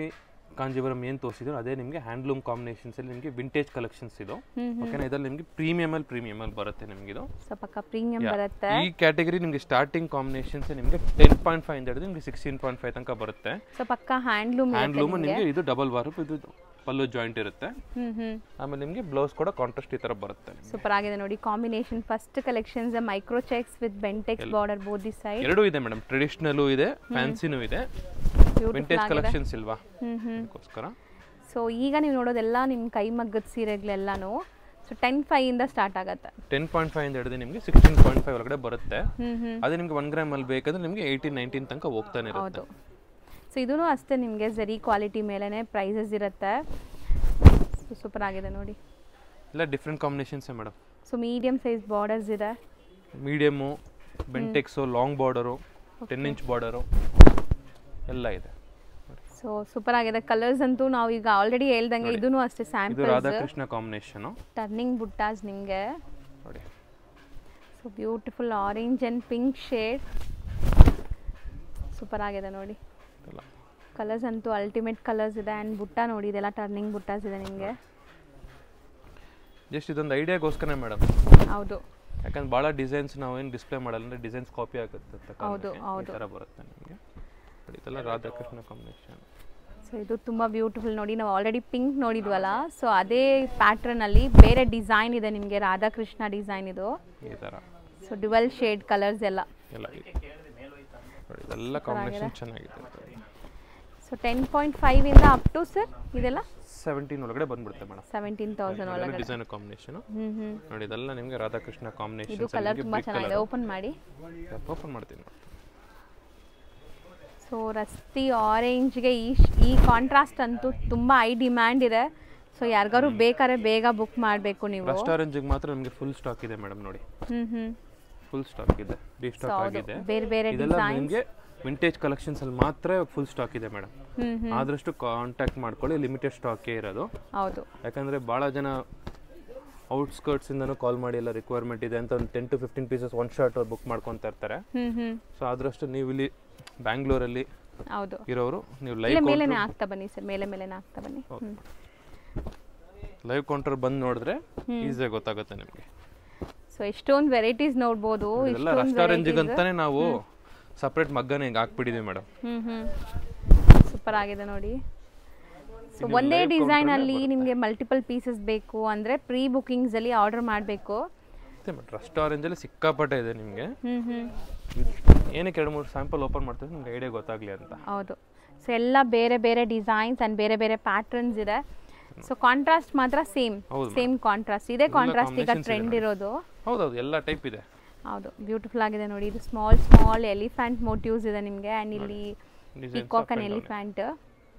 ಕಾಂಜೀವರಂ ಏನು ತೋರಿಸಿದ್ರು ಅದೇ ನಿಮಗೆ ಹ್ಯಾಂಡ್ಲೂಮ್ ಕಾಂಬಿನೇಷನ್ಸ್ ಅಲ್ಲಿ ನಿಮಗೆ ವಿಂಟೇಜ್ ಕಲೆಕ್ಷನ್ಸ್ ಇದು. ಓಕೆನಾ, ಇದರಲ್ಲಿ ನಿಮಗೆ ಪ್ರೀಮಿಯಂ ಅಲ್ಲಿ ಬರುತ್ತೆ. ನಿಮಗೆ ಇದು ಪಕ್ಕ ಪ್ರೀಮಿಯಂ ಬರುತ್ತೆ. ಈ ಕ್ಯಾಟಗರಿ ನಿಮಗೆ ಸ್ಟಾರ್ಟಿಂಗ್ ಕಾಂಬಿನೇಷನ್ಸ್ ನಿಮಗೆ 10.5 ಇಂದ ಹಿಡಿದು ನಿಮಗೆ 16.5 ತನಕ ಬರುತ್ತೆ. ಸೊ ಪಕ್ಕ ಹ್ಯಾಂಡ್ಲೂಮ್ ನಿಮಗೆ ಇದು ಡಬಲ್ ವಾರ್ಪ್, ಇದು ಪಲ್ಲು ಜಾಯಿಂಟ್ ಇರುತ್ತೆ. ಆಮೇಲೆ ನಿಮಗೆ ಬ್ಲೌಸ್ ಕೂಡ ಕಾಂಟ್ರಾಸ್ಟ್ ಈ ತರ ಬರುತ್ತೆ. ಸೂಪರ್ ಆಗಿದೆ ನೋಡಿ combination. First collections micro cheques with Bentex border both the side. ಎರಡೂ ಇದೆ ಮೇಡಮ್, ಟ್ರೆಡಿಷನಲ್ ಇದೆ, ಫ್ಯಾನ್ಸಿನೂ ಇದೆ, ವಿಂಟೇಜ್ ಕಲೆಕ್ಷನ್ಸ್ ಇಲ್ವಾ ಅದಕ್ಕೋಸ್ಕರ. ಸೊ ಈಗ ನೀವು ನೋಡೋದೆಲ್ಲ ನಿಮ್ಮ ಕೈಮಗ್ಗದ ಸೀರೆಗಳೆಲ್ಲಾನು ಸೊ 10.5 ಇಂದ ಸ್ಟಾರ್ಟ್ ಆಗುತ್ತೆ. 10.5 ಇಂದ ಹಿಡಿದು ನಿಮಗೆ 16.5 ಒಳಗಡೆ ಬರುತ್ತೆ. ಅದೇ ನಿಮಗೆ 1 ಗ್ರಾಮ್ ಅಲ್ಲಿ ಬೇಕಂದ್ರೆ ನಿಮಗೆ 18-19 ತನಕ ಹೋಗ್ತಾನೆ ಇರುತ್ತೆ. ಸೊ ಇದೂ ಅಷ್ಟೇ ನಿಮಗೆ ಝರಿ ಕ್ವಾಲಿಟಿ ಮೇಲೆನೆ ಪ್ರೈಸಸ್ ಇರುತ್ತೆ. ಸೂಪರ್ ಆಗಿದೆ ನೋಡಿ, ಎಲ್ಲ different combinations madam. So medium size borders ಇದೆ, medium, Bentex, long border, 10 inch border ಎಲ್ಲ ಇದೆ. ಸೊ ಸೂಪರ್ ಆಗಿದೆ. ಕಲರ್ಸ್ ಅಂತೂ ನಾವು ಈಗ ಆಲ್ರೆಡಿ ಹೇಳ್ದಂಗೆ ಇದೂ ಅಷ್ಟೇ ಸ್ಯಾಂಪಲ್ಸ್. ಇದು ರಾಧಾಕೃಷ್ಣ ಕಾಂಬಿನೇಷನ್, ಟರ್ನಿಂಗ್ ಬುಟ್ಟಾಸ್ ನಿಮಗೆ ನೋಡಿ. So beautiful orange and pink shade, super ಆಗಿದೆ ನೋಡಿ. ಕಲರ್ಸ್ ಅಂತೂ ಅಲ್ಟಿಮೇಟ್ ಕಲರ್ಸ್ ಇದೆ. ಆ್ಯಂಡ್ ಬುಟ್ಟ ನೋಡಿ, ಇದೆಲ್ಲ ಟರ್ನಿಂಗ್ ಬುಟ್ಟಾಸ್ ಇದೆ ನಿಮಗೆ. ಜಸ್ಟ್ ಇದೊಂದು ಐಡಿಯಾಗೋಸ್ಕರ ಮೇಡಮ್. ಹೌದು, ಯಾಕಂದ್ರೆ ಭಾಳ ಡಿಸೈನ್ಸ್ ನಾವು ಏನು ಡಿಸ್ಪ್ಲೇ ಮಾಡಲ್ಲ, ಅಂದರೆ ಡಿಸೈನ್ಸ್ ಕಾಪಿ ಆಗುತ್ತೆ. ಹೌದು ಹೌದು, ಈ ಥರ ಬರುತ್ತೆ ನಿಮಗೆ. ಇದೆಲ್ಲ ರಾಧಾಕೃಷ್ಣ ಕಾಂಬಿನೇಷನ್. ಸೊ ಇದು ತುಂಬ ಬ್ಯೂಟಿಫುಲ್ ನೋಡಿ. ನಾವು ಆಲ್ರೆಡಿ ಪಿಂಕ್ ನೋಡಿದ್ವಲ್ಲ, ಸೊ ಅದೇ ಪ್ಯಾಟ್ರನಲ್ಲಿ ಬೇರೆ ಡಿಸೈನ್ ಇದೆ ನಿಮಗೆ, ರಾಧಾಕೃಷ್ಣ ಡಿಸೈನ್ ಇದು ಈ ಥರ. ಸೊ ಡ್ಯುವೆಲ್ ಶೇಡ್ ಕಲರ್ಸ್ ಎಲ್ಲ ಇದೆಲ್ಲ ಕಾಂಬಿನೇಷನ್ ಚೆನ್ನಾಗಿದೆ. ಸೊ 10.5 ಇಂದ ಅಪ್ ಟು ಸರ್ ಇದೆಲ್ಲ 17 ಒಳಗಡೆ ಬಂದ್ಬಿಡುತ್ತೆ ಮೇಡಮ್. 17,000 ಒಳಗಡೆ ಡಿಸೈನ್ ಕಾಂಬಿನೇಷನ್ ನೋಡಿ. ಇದೆಲ್ಲ ನಿಮಗೆ ರಾಧಾಕೃಷ್ಣ ಕಾಂಬಿನೇಷನ್. ಇದು ಕಲರ್ ತುಂಬಾ ಚೆನ್ನಾಗಿದೆ. ಓಪನ್ ಮಾಡಿ, ಓಪನ್ ಮಾಡ್ತೀನಿ. ಸೊ ರಸ್ತಿ ಆರೆಂಜ್ಗೆ ಈ ಕಾಂಟ್ರಾಸ್ಟ್ ಅಂತೂ ತುಂಬ ಹೈ ಡಿಮ್ಯಾಂಡ್ ಇದೆ. ಸೊ ಯಾರಿಗಾರು ಬೇಕಾದ್ರೆ ಬೇಗ ಬುಕ್ ಮಾಡಬೇಕು ನೀವು. ರಸ್ಟ್ ಆರೆಂಜ್ಗೆ ಮಾತ್ರ ನಿಮಗೆ ಫುಲ್ ಸ್ಟಾಕ್ ಇದೆ ಮೇಡಮ್ ನೋಡಿ. ಫುಲ್ ಸ್ಟಾಕ್ ಇದೆ, ರೀಸ್ಟಾಕ್ ಆಗಿದೆ. ಬೇರೆ ಬೇರೆ ಡಿಸೈನ್ಸ್ ನಿಮಗೆ ವಿಂಟೇಜ್ ಕಲೆಕ್ಷನ್ಸ್ ಅಲ್ಲಿ ಮಾತ್ರ ಫುಲ್ ಸ್ಟಾಕ್ ಇದೆ ಮೇಡಮ್. ಆದಷ್ಟು ಕಾಂಟ್ಯಾಕ್ಟ್ ಮಾಡ್ಕೊಳ್ಳಿ, ಲಿಮಿಟೆಡ್ ಸ್ಟಾಕೇ ಇರೋದು. ಹೌದು, ಯಾಕಂದ್ರೆ ಭಾಳ ಜನ ಔಟ್ಸ್ಕರ್ಟ್ಸ್ ಇಂದನೂ ಕಾಲ್ ಮಾಡಿ ಎಲ್ಲ ರಿಕ್ವೈರ್ಮೆಂಟ್ ಇದೆ ಅಂತ ಒಂದು 10 to 15 pieces one short book ಮಾಡ್ಕೊತಾ ಇರ್ತಾರೆ. ಸೊ ಆದಷ್ಟು ನೀವು ಇಲ್ಲಿ ಬ್ಯಾಂಗ್ಳೂರಲ್ಲಿ ಇರೋರು ನೀವು ಲೈವ್ ಮೇಲೆನೇ ಆಗ್ತಾ ಬನ್ನಿ ಸರ್, ಮೇಲೆನೇ ಆಗ್ತಾ ಬನ್ನಿ. ಲೈವ್ ಕೌಂಟರ್ ಬಂದು ನೋಡಿದ್ರೆ ಈಸಿಯಾಗಿ ಗೊತ್ತಾಗುತ್ತೆ ನಿಮಗೆ. ಸೊ ಎಷ್ಟೊಂದು ವೆರೈಟೀಸ್ ನೋಡ್ಬೋದು. ಎಲ್ಲ ರೆಸ್ಟೋರೆಂಟ್ಗೆ ಅಂತಾನೆ ನಾವು ಸಪ್ರೇಟ್ ಮಗ್ಗನ ಹಿಂಗೆ ಹಾಕ್ಬಿಟ್ಟಿದ್ದೀವಿ ಮೇಡಮ್. ಸೂಪರ್ ಆಗಿದೆ ನೋಡಿ. ಸೊ ಒಂದೇ ಡಿಸೈನ್ ಅಲ್ಲಿ ನಿಮಗೆ ಮಲ್ಟಿಪಲ್ ಪೀಸಸ್ ಬೇಕು ಅಂದ್ರೆ ಪ್ರೀ ಬುಕಿಂಗ್ಸ್ ಅಲ್ಲಿ ಆರ್ಡರ್ ಮಾಡಬೇಕು. ರೆಸ್ಟೋರೆಂಟ್ ಅಲ್ಲಿ ಸಿಕ್ಕಾಪಟ್ಟೆ ಇದೆ ನಿಮಗೆ. ಏನಕ್ಕೆ 2-3 ಸ್ಯಾಂಪಲ್ ಓಪನ್ ಮಾಡ್ತೀವಿ ನಿಮ್ಗೆ ಐಡಿಯಾ ಗೊತ್ತಾಗ್ಲಿ ಅಂತ. ಹೌದು, ಸೊ ಎಲ್ಲ ಬೇರೆ ಬೇರೆ ಡಿಸೈನ್ಸ್ ಅಂಡ್ ಬೇರೆ ಬೇರೆ ಪ್ಯಾಟರ್ನ್ಸ್ ಇದೆ. ಸೊ ಕಾಂಟ್ರಾಸ್ಟ್ ಮಾತ್ರ ಸೇಮ್ ಕಾಂಟ್ರಾಸ್ಟ್ ಇದೆ. ಕಾಂಟ್ರಾಸ್ಟ್ ಈಗ ಟ್ರೆಂಡ್ ಇರೋದು. ಹೌದೌದು, ಎಲ್ಲ ಟೈಪ್ ಇದೆ. ಹೌದು, ಬ್ಯೂಟಿಫುಲ್ ಆಗಿದೆ ನೋಡಿ. ಇದು ಸ್ಮಾಲ್ ಎಲಿಫೆಂಟ್ ಮೋಟಿವ್ಸ್ ಇದೆ ನಿಮಗೆ. ಆ್ಯಂಡ್ ಇಲ್ಲಿ ಪಿಕಾಕ್ ಅಂಡ್ ಎಲಿಫೆಂಟ್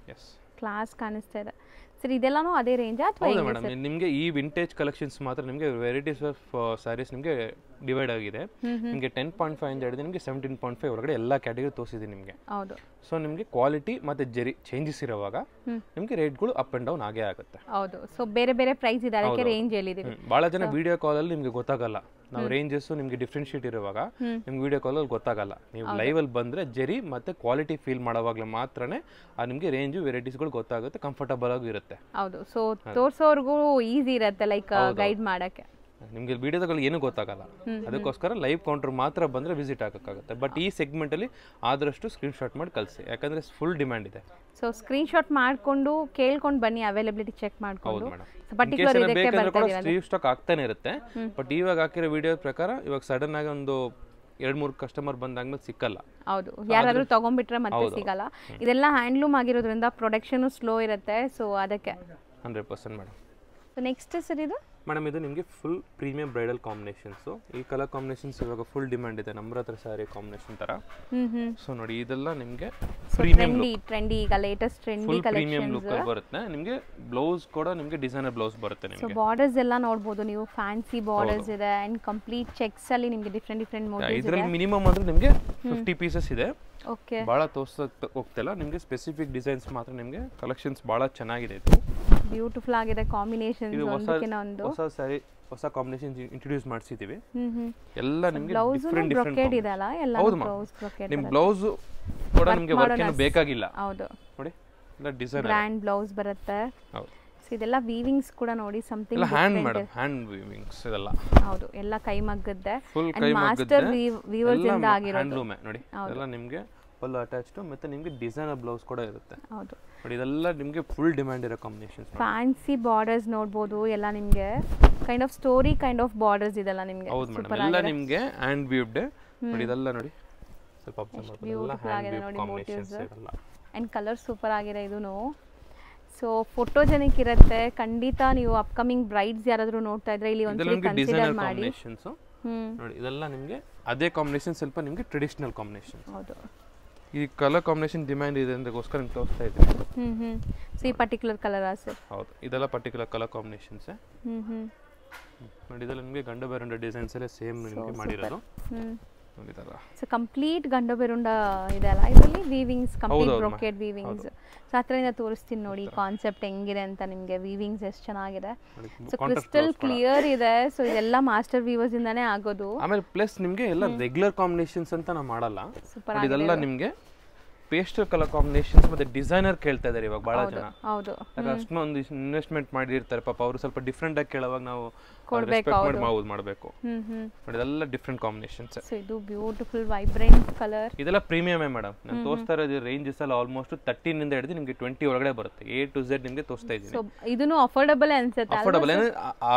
ಕ್ಲಾಸ್ ಕಾಣಿಸ್ತಾ ಇದೆ ಸರ್. ಇದೆಲ್ಲಾನು ಅದೇ ರೇಂಜ್ ಅಥವಾ ಹೌದು ಮೇಡಮ್. ನಿಮಗೆ ಈ ವಿಂಟೇಜ್ ಕಲೆಕ್ಷನ್ಸ್ ಮಾತ್ರ ನಿಮಗೆ ವೆರೈಟೀಸ್ ಆಫ್ ಸ್ಯಾರೀಸ್ ನಿಮಗೆ ಡಿವೈಡ್ ಆಗಿದೆ. ನಿಮಗೆ 10.5 ಇಂದ ಹಿಡಿದು ನಿಮಗೆ 17.5 ಒಳಗಡೆ ಎಲ್ಲ ಕ್ಯಾಟಗರಿ ತೋರಿಸಿದೆ ನಿಮಗೆ. ಹೌದು, ಸೊ ನಿಮಗೆ ಕ್ವಾಲಿಟಿ ಮತ್ತೆ ಜರಿ ಚೇಂಜಸ್ ಇರುವಾಗ ನಿಮಗೆ ರೇಟ್ಗಳು ಅಪ್ ಅಂಡ್ ಡೌನ್ ಆಗೇ ಆಗುತ್ತೆ. ಹೌದು, ಸೊ ಬೇರೆ ಬೇರೆ ಪ್ರೈಸ್ ಇದೆ, ಅದಕ್ಕೆ ರೇಂಜ್ ಹೇಳಿದೀವಿ. ಭಾಳ ಜನ ವಿಡಿಯೋ ಕಾಲಲ್ಲಿ ನಿಮಗೆ ಗೊತ್ತಾಗಲ್ಲ. ನಾವು ರೇಂಜಸ್ ನಿಮಗೆ ಡಿಫ್ರೆನ್ಶಿಯೇಟ್ ಇರುವಾಗ ನಿಮ್ಗೆ ವಿಡಿಯೋ ಕಾಲಲ್ಲಿ ಗೊತ್ತಾಗಲ್ಲ. ನೀವು ಲೈವ್ ಅಲ್ಲಿ ಬಂದ್ರೆ ಜರಿ ಮತ್ತೆ ಕ್ವಾಲಿಟಿ ಫೀಲ್ ಮಾಡೋವಾಗ್ಲೇ ಮಾತ್ರನೇ ನಿಮಗೆ ರೇಂಜ್ ವೆರೈಟೀಸ್ಗಳು ಗೊತ್ತಾಗುತ್ತೆ, ಕಂಫರ್ಟಬಲ್ ಆಗಿ ಇರುತ್ತೆ. ಹೌದು, ಸೊ ತೋರ್ಸೋರ್ಗೂ ಈಸಿ ಇರುತ್ತೆ ಲೈಕ್ ಗೈಡ್ ಮಾಡಕ್ಕೆ. ನಿಮಗೆ ವಿಡಿಯೋದಲ್ಲಿ ಏನೂ ಗೊತ್ತಾಗಲ್ಲ, ಅದಕ್ಕೋಸ್ಕರ ಲೈವ್ ಕೌಂಟರ್ ಮಾತ್ರ ಬಂದರೆ ವಿಸಿಟ್ ಆಗೋಕ್ಕಾಗುತ್ತೆ. ಬಟ್ ಈ ಸೆಗ್ಮೆಂಟಲ್ಲಿ ಆದಷ್ಟು ಸ್ಕ್ರೀನ್ಶಾಟ್ ಮಾಡಿ ಕಳಿಸಿ, ಯಾಕಂದರೆ ಫುಲ್ ಡಿಮ್ಯಾಂಡ್ ಇದೆ. ಸೊ ಸ್ಕ್ರೀನ್ಶಾಟ್ ಮಾಡಿಕೊಂಡು ಕೇಳ್ಕೊಂಡು ಬನ್ನಿ, ಅವೈಲಬಿಲಿಟಿ ಚೆಕ್ ಮಾಡ್ಕೊಂಡು. ಪರ್ಟಿಕ್ಯುಲರ್ ಸ್ಟಾಕ್ ಆಗ್ತಾನೆ ಇರುತ್ತೆ. ಬಟ್ ಇವಾಗ ಹಾಕಿರೋ ವಿಡಿಯೋ ಪ್ರಕಾರ ಇವಾಗ ಸಡನ್ ಆಗಿ ಒಂದು 2-3 ಕಸ್ಟಮರ್ ಬಂದಾದ್ಮೇಲೆ ಸಿಕ್ಕಲ್ಲ. ಹೌದು, ಯಾರಾದ್ರೂ ತಗೊಂಡ್ಬಿಟ್ರೆ ಮತ್ತೆ ಸಿಗಲ್ಲ. ಇದೆಲ್ಲ ಹ್ಯಾಂಡ್ಲೂಮ್ ಆಗಿರೋದ್ರಿಂದ ಪ್ರೊಡಕ್ಷನ್ ಸ್ಲೋ ಇರುತ್ತೆ. ಸೊ ಅದಕ್ಕೆ 100% ಮೇಡಮ್. ಸೊ ನೆಕ್ಸ್ಟ್ ಸರ್ ಇದು ಮೇಡಮ್ ಇದು ನಿಮಗೆ ಫುಲ್ ಪ್ರೀಮಿಯಂ ಬ್ರೈಡಲ್ ಕಾಂಬಿನೇಷನ್ಸು. ಈ ಕಲರ್ ಕಾಂಬಿನೇಷನ್ಸ್ ಇವಾಗ ಫುಲ್ ಡಿಮ್ಯಾಂಡ್ ಇದೆ ನಮ್ಮ ಹತ್ರ ಸ್ಯಾರಿ ಕಾಂಬಿನೇಷನ್ ಥರ. ಸೊ ನೋಡಿ ಇದೆಲ್ಲ ನಿಮಗೆ ಟ್ರೆಂಡಿ ಈಗ ಲೇಟೆಸ್ಟ್ ಟ್ರೆಂಡಿ ಪ್ರೀಮಿಯಂ ಲುಕ್ ಅಲ್ಲಿ ಬರುತ್ತೆ. ನಿಮಗೆ ಬ್ಲೌಸ್ ಕೂಡ ನಿಮಗೆ ಡಿಸೈನರ್ ಬ್ಲೌಸ್ ಬರುತ್ತೆ ನಿಮಗೆ. ಸೊ ಬಾರ್ಡರ್ಸ್ ಎಲ್ಲ ನೋಡಬಹುದು ನೀವು, ಫ್ಯಾನ್ಸಿ ಬಾರ್ಡರ್ಸ್ ಇದೆ ಅಂಡ್ ಕಂಪ್ಲೀಟ್ ಚೆಕ್ಸ್ ಅಲ್ಲಿ ನಿಮಗೆ ಡಿಫರೆಂಟ್ ಮೋಟಿವ್ಸ್ ಇದೆ. ಇದರಲ್ಲಿ ಮಿನಿಮಮ್ ಅಂದ್ರೆ ನಿಮಗೆ 50 ಪೀಸಸ್ ಇದೆ. ಓಕೆ, ಭಾಳ ತೋರ್ಸಕ್ಕೆ ಹೋಗ್ತಿಲ್ಲ, ನಿಮಗೆ ಸ್ಪೆಸಿಫಿಕ್ ಡಿಸೈನ್ಸ್ ಮಾತ್ರ ನಿಮಗೆ ಕಲೆಕ್ಷನ್ಸ್ ಭಾಳ ಚೆನ್ನಾಗಿದೆ. ಇದು ಬ್ಯೂಟಿಫುಲ್ ಆಗಿದೆ ಕಾಂಬಿನೇಷನ್ಸ್, ಒಂದಕ್ಕಿಂತ ಒಂದು ಹೊಸ ಸ್ಯಾರಿ ಹೊಸ ಕಾಂಬಿನೇಷನ್ ಇಂಟ್ರೊಡ್ಯೂಸ್ ಮಾಡಿಸಿದೀವಿ. ಎಲ್ಲ ನಿಮಗೆ ಡಿಫರೆಂಟ್ ಬ್ರೊಕೇಡ್ ಇದೆ ಅಲ್ಲ, ಎಲ್ಲ ಬ್ಲೌಸ್ ಬ್ರೊಕೇಡ್. ನಿಮ್ಮ ಬ್ಲೌಸ್ ಕೂಡ ನಿಮಗೆ ವರ್ಕ್ ಏನು ಬೇಕಾಗಿಲ್ಲ. ಹೌದು ನೋಡಿ, ಎಲ್ಲ ಡಿಸೈನ್ ಗ್ರ್ಯಾಂಡ್ ಬ್ಲೌಸ್ ಬರುತ್ತೆ. ಹೌದು, ಇದೆಲ್ಲ ವೀವಿಂಗ್ಸ್ ಕೂಡ ನೋಡಿ ಸಮಥಿಂಗ್ ಎಲ್ಲ ಹ್ಯಾಂಡ್ ಮೇಡಮ್, ಹ್ಯಾಂಡ್ ವೀವಿಂಗ್ಸ್ ಇದೆಲ್ಲ. ಹೌದು, ಎಲ್ಲ ಕೈ ಮಗ್ಗದ್ದೆ, ಫುಲ್ ಕೈ ಮಗ್ಗದ್ದೆ, ಮಾಸ್ಟರ್ ವೀವರ್ಸ್ ಇಂದ ಆಗಿರೋದು. ಹ್ಯಾಂಡ್ಲೂಮ್ ನೋಡಿ, ಎಲ್ಲ ನಿಮಗೆ ಫುಲ್ ಅಟ್ಯಾಚ್ಡ್ ಮತ್ತೆ ನಿಮಗೆ ಡಿಸೈನರ್ ಬ್ಲೌಸ್ ಕೂಡ ಇರುತ್ತೆ. ಹೌದು ನೋಡಿ, ಇದೆಲ್ಲ ನಿಮಗೆ ಫುಲ್ ಡಿಮ್ಯಾಂಡ್ ಇರೋ ಕಾಂಬಿನೇಷನ್ಸ್. ಫ್ಯಾನ್ಸಿ ಬಾರ್ಡರ್ಸ್ ನೋಡಬಹುದು, ಎಲ್ಲ ನಿಮಗೆ kind of story kind of borders ಇದೆಲ್ಲ ನಿಮಗೆ. ಹೌದು ಮೇಡಮ್, ಎಲ್ಲ ನಿಮಗೆ ಹ್ಯಾಂಡ್ ವೀವ್ಡ್. ನೋಡಿ ಇದೆಲ್ಲ ನೋಡಿ ಸ್ವಲ್ಪ ಅಬ್ಸರ್ವ್ ಮಾಡ್ಕೊಳ್ಳಿ, ಎಲ್ಲ ಹ್ಯಾಂಡ್ ವೀವ್ ಕಾಂಬಿನೇಷನ್ಸ್ ಇದೆಲ್ಲ. ಅಂಡ್ ಕಲರ್ ಸೂಪರ್ ಆಗಿದೆ ಇದೂನು. ಸೊ ಫೋಟೋಜೆನಿಕ್ ಇರುತ್ತೆ ಖಂಡಿತ. ನೀವು ಅಪ್ಕಮಿಂಗ್ ಬ್ರೈಡ್ಸ್ ಯಾರಾದರೂ ನೋಡ್ತಾ ಇದ್ರೆ ಇಲ್ಲಿ ಒಂದ್ಸಲ ಕನ್ಸಿಡರ್ ಮಾಡಿ. ನೋಡಿ ಇದೆಲ್ಲ ನಿಮಗೆ ಅದೇ ಕಾಂಬಿನೇಷನ್, ಸ್ವಲ್ಪ ನಿಮಗೆ ಟ್ರೆಡಿಷನಲ್ ಕಾಂಬಿನೇಷನ್. ಹೌದು, ಈ ಕಲರ್ ಕಾಂಬಿನೇಷನ್ ಡಿಮ್ಯಾಂಡ್ ಇದೆ ಅಂದಗೋಸ್ಕರ ನಿಮ್ಗೆ ತೋರಿಸ್ತಾ ಇದ್ದೀನಿ. ಸೊ ಈ ಪರ್ಟಿಕ್ಯುಲರ್ ಕಲರ್ ಸರ್? ಹೌದು, ಇದೆಲ್ಲ ಪರ್ಟಿಕ್ಯುಲರ್ ಕಲರ್ ಕಾಂಬಿನೇಷನ್ಸ್. ನೋಡಿ ಇದೆಲ್ಲ ನಿಮಗೆ ಗಂಡು ಬೇರುಂಡ ಡಿಸೈನ್ಸ್ ಎಲ್ಲ ಸೇಮ್ ನಿಮಗೆ ಮಾಡಿರೋದು. ಸೊ ಕಂಪ್ಲೀಟ್ ಗಂಡು ಬೇರುಂಡ ಇದೆ ಅಲ್ಲ ಇದರಲ್ಲಿ, weavings complete brocade weavings. So ಹತ್ರದಿಂದ ತೋರಿಸ್ತೀನಿ ನೋಡಿ ಕಾನ್ಸೆಪ್ಟ್ ಹೆಂಗಿದೆ ಅಂತ ನಿಮಗೆ. ವೀವಿಂಗ್ಸ್ ಎಷ್ಟು ಚೆನ್ನಾಗಿದೆ, ಸೊ ಕ್ರಿಸ್ಟಲ್ ಕ್ಲಿಯರ್ ಇದೆ. ಸೊ ಇದೆಲ್ಲ ಮಾಸ್ಟರ್ ವೀವರ್ಸ್ ಇಂದಾನೇ ಆಗೋದು. ಆಮೇಲೆ ಪ್ಲಸ್ ನಿಮಗೆ ಎಲ್ಲ ರೆಗ್ಯುಲರ್ ಕಾಂಬಿನೇಷನ್ಸ್ ಅಂತ ನಾವು ಮಾಡಲ್ಲ. ಇದೆಲ್ಲ ನಿಮಗೆ ಪೇಸ್ಟಲ್ ಕಲರ್ ಕಾಂಬಿನೇಷನ್ಸ್ ಮತ್ತೆ ಡಿಸೈನರ್ ಕೇಳ್ತಾ ಇದ್ದಾರೆ ಇವಾಗ ಬಹಳ ಜನ. ಹೌದು, ಅಷ್ಟೊಂದು ಇನ್ವೆಸ್ಟ್ಮೆಂಟ್ ಮಾಡಿರ್ತಾರೆ ಪಾಪ, ಅವರು ಸ್ವಲ್ಪ ಡಿಫ್ರೆಂಟ್ ಆಗಿ ಕೇಳುವಾಗ ನಾವು ಮಾಡಬೇಕು. ಇದೆಲ್ಲ ಡಿಫ್ರೆಂಟ್ ಕಾಂಬಿನೇಷನ್ಸ್. ಸೊ ಇದು ಬ್ಯೂಟಿಫುಲ್ ವೈಬ್ರೆಂಟ್ ಕಲರ್. ಇದೆಲ್ಲ ಪ್ರೀಮಿಯಂ ಮೇಡಮ್. ನಾನು ತೋರಿಸ್ತಾ ಇರೋದು ರೇಂಜಸ್ ಎಲ್ಲ ಆಲ್ಮೋಸ್ಟ್ 13 ಇಂದ ಹಿಡಿದು ನಿಮಗೆ 20 ಒಳಗಡೆ ಬರುತ್ತೆ. A to Z ನಿಮಗೆ ತೋರಿಸ್ತಾ ಇದ್ದೀನಿ. ಸೊ ಇದನ್ನು ಅಫೋರ್ಡಬಲ್ ಅನ್ಸುತ್ತೆ. ಅಫೋರ್ಡಬಲ್ ಆ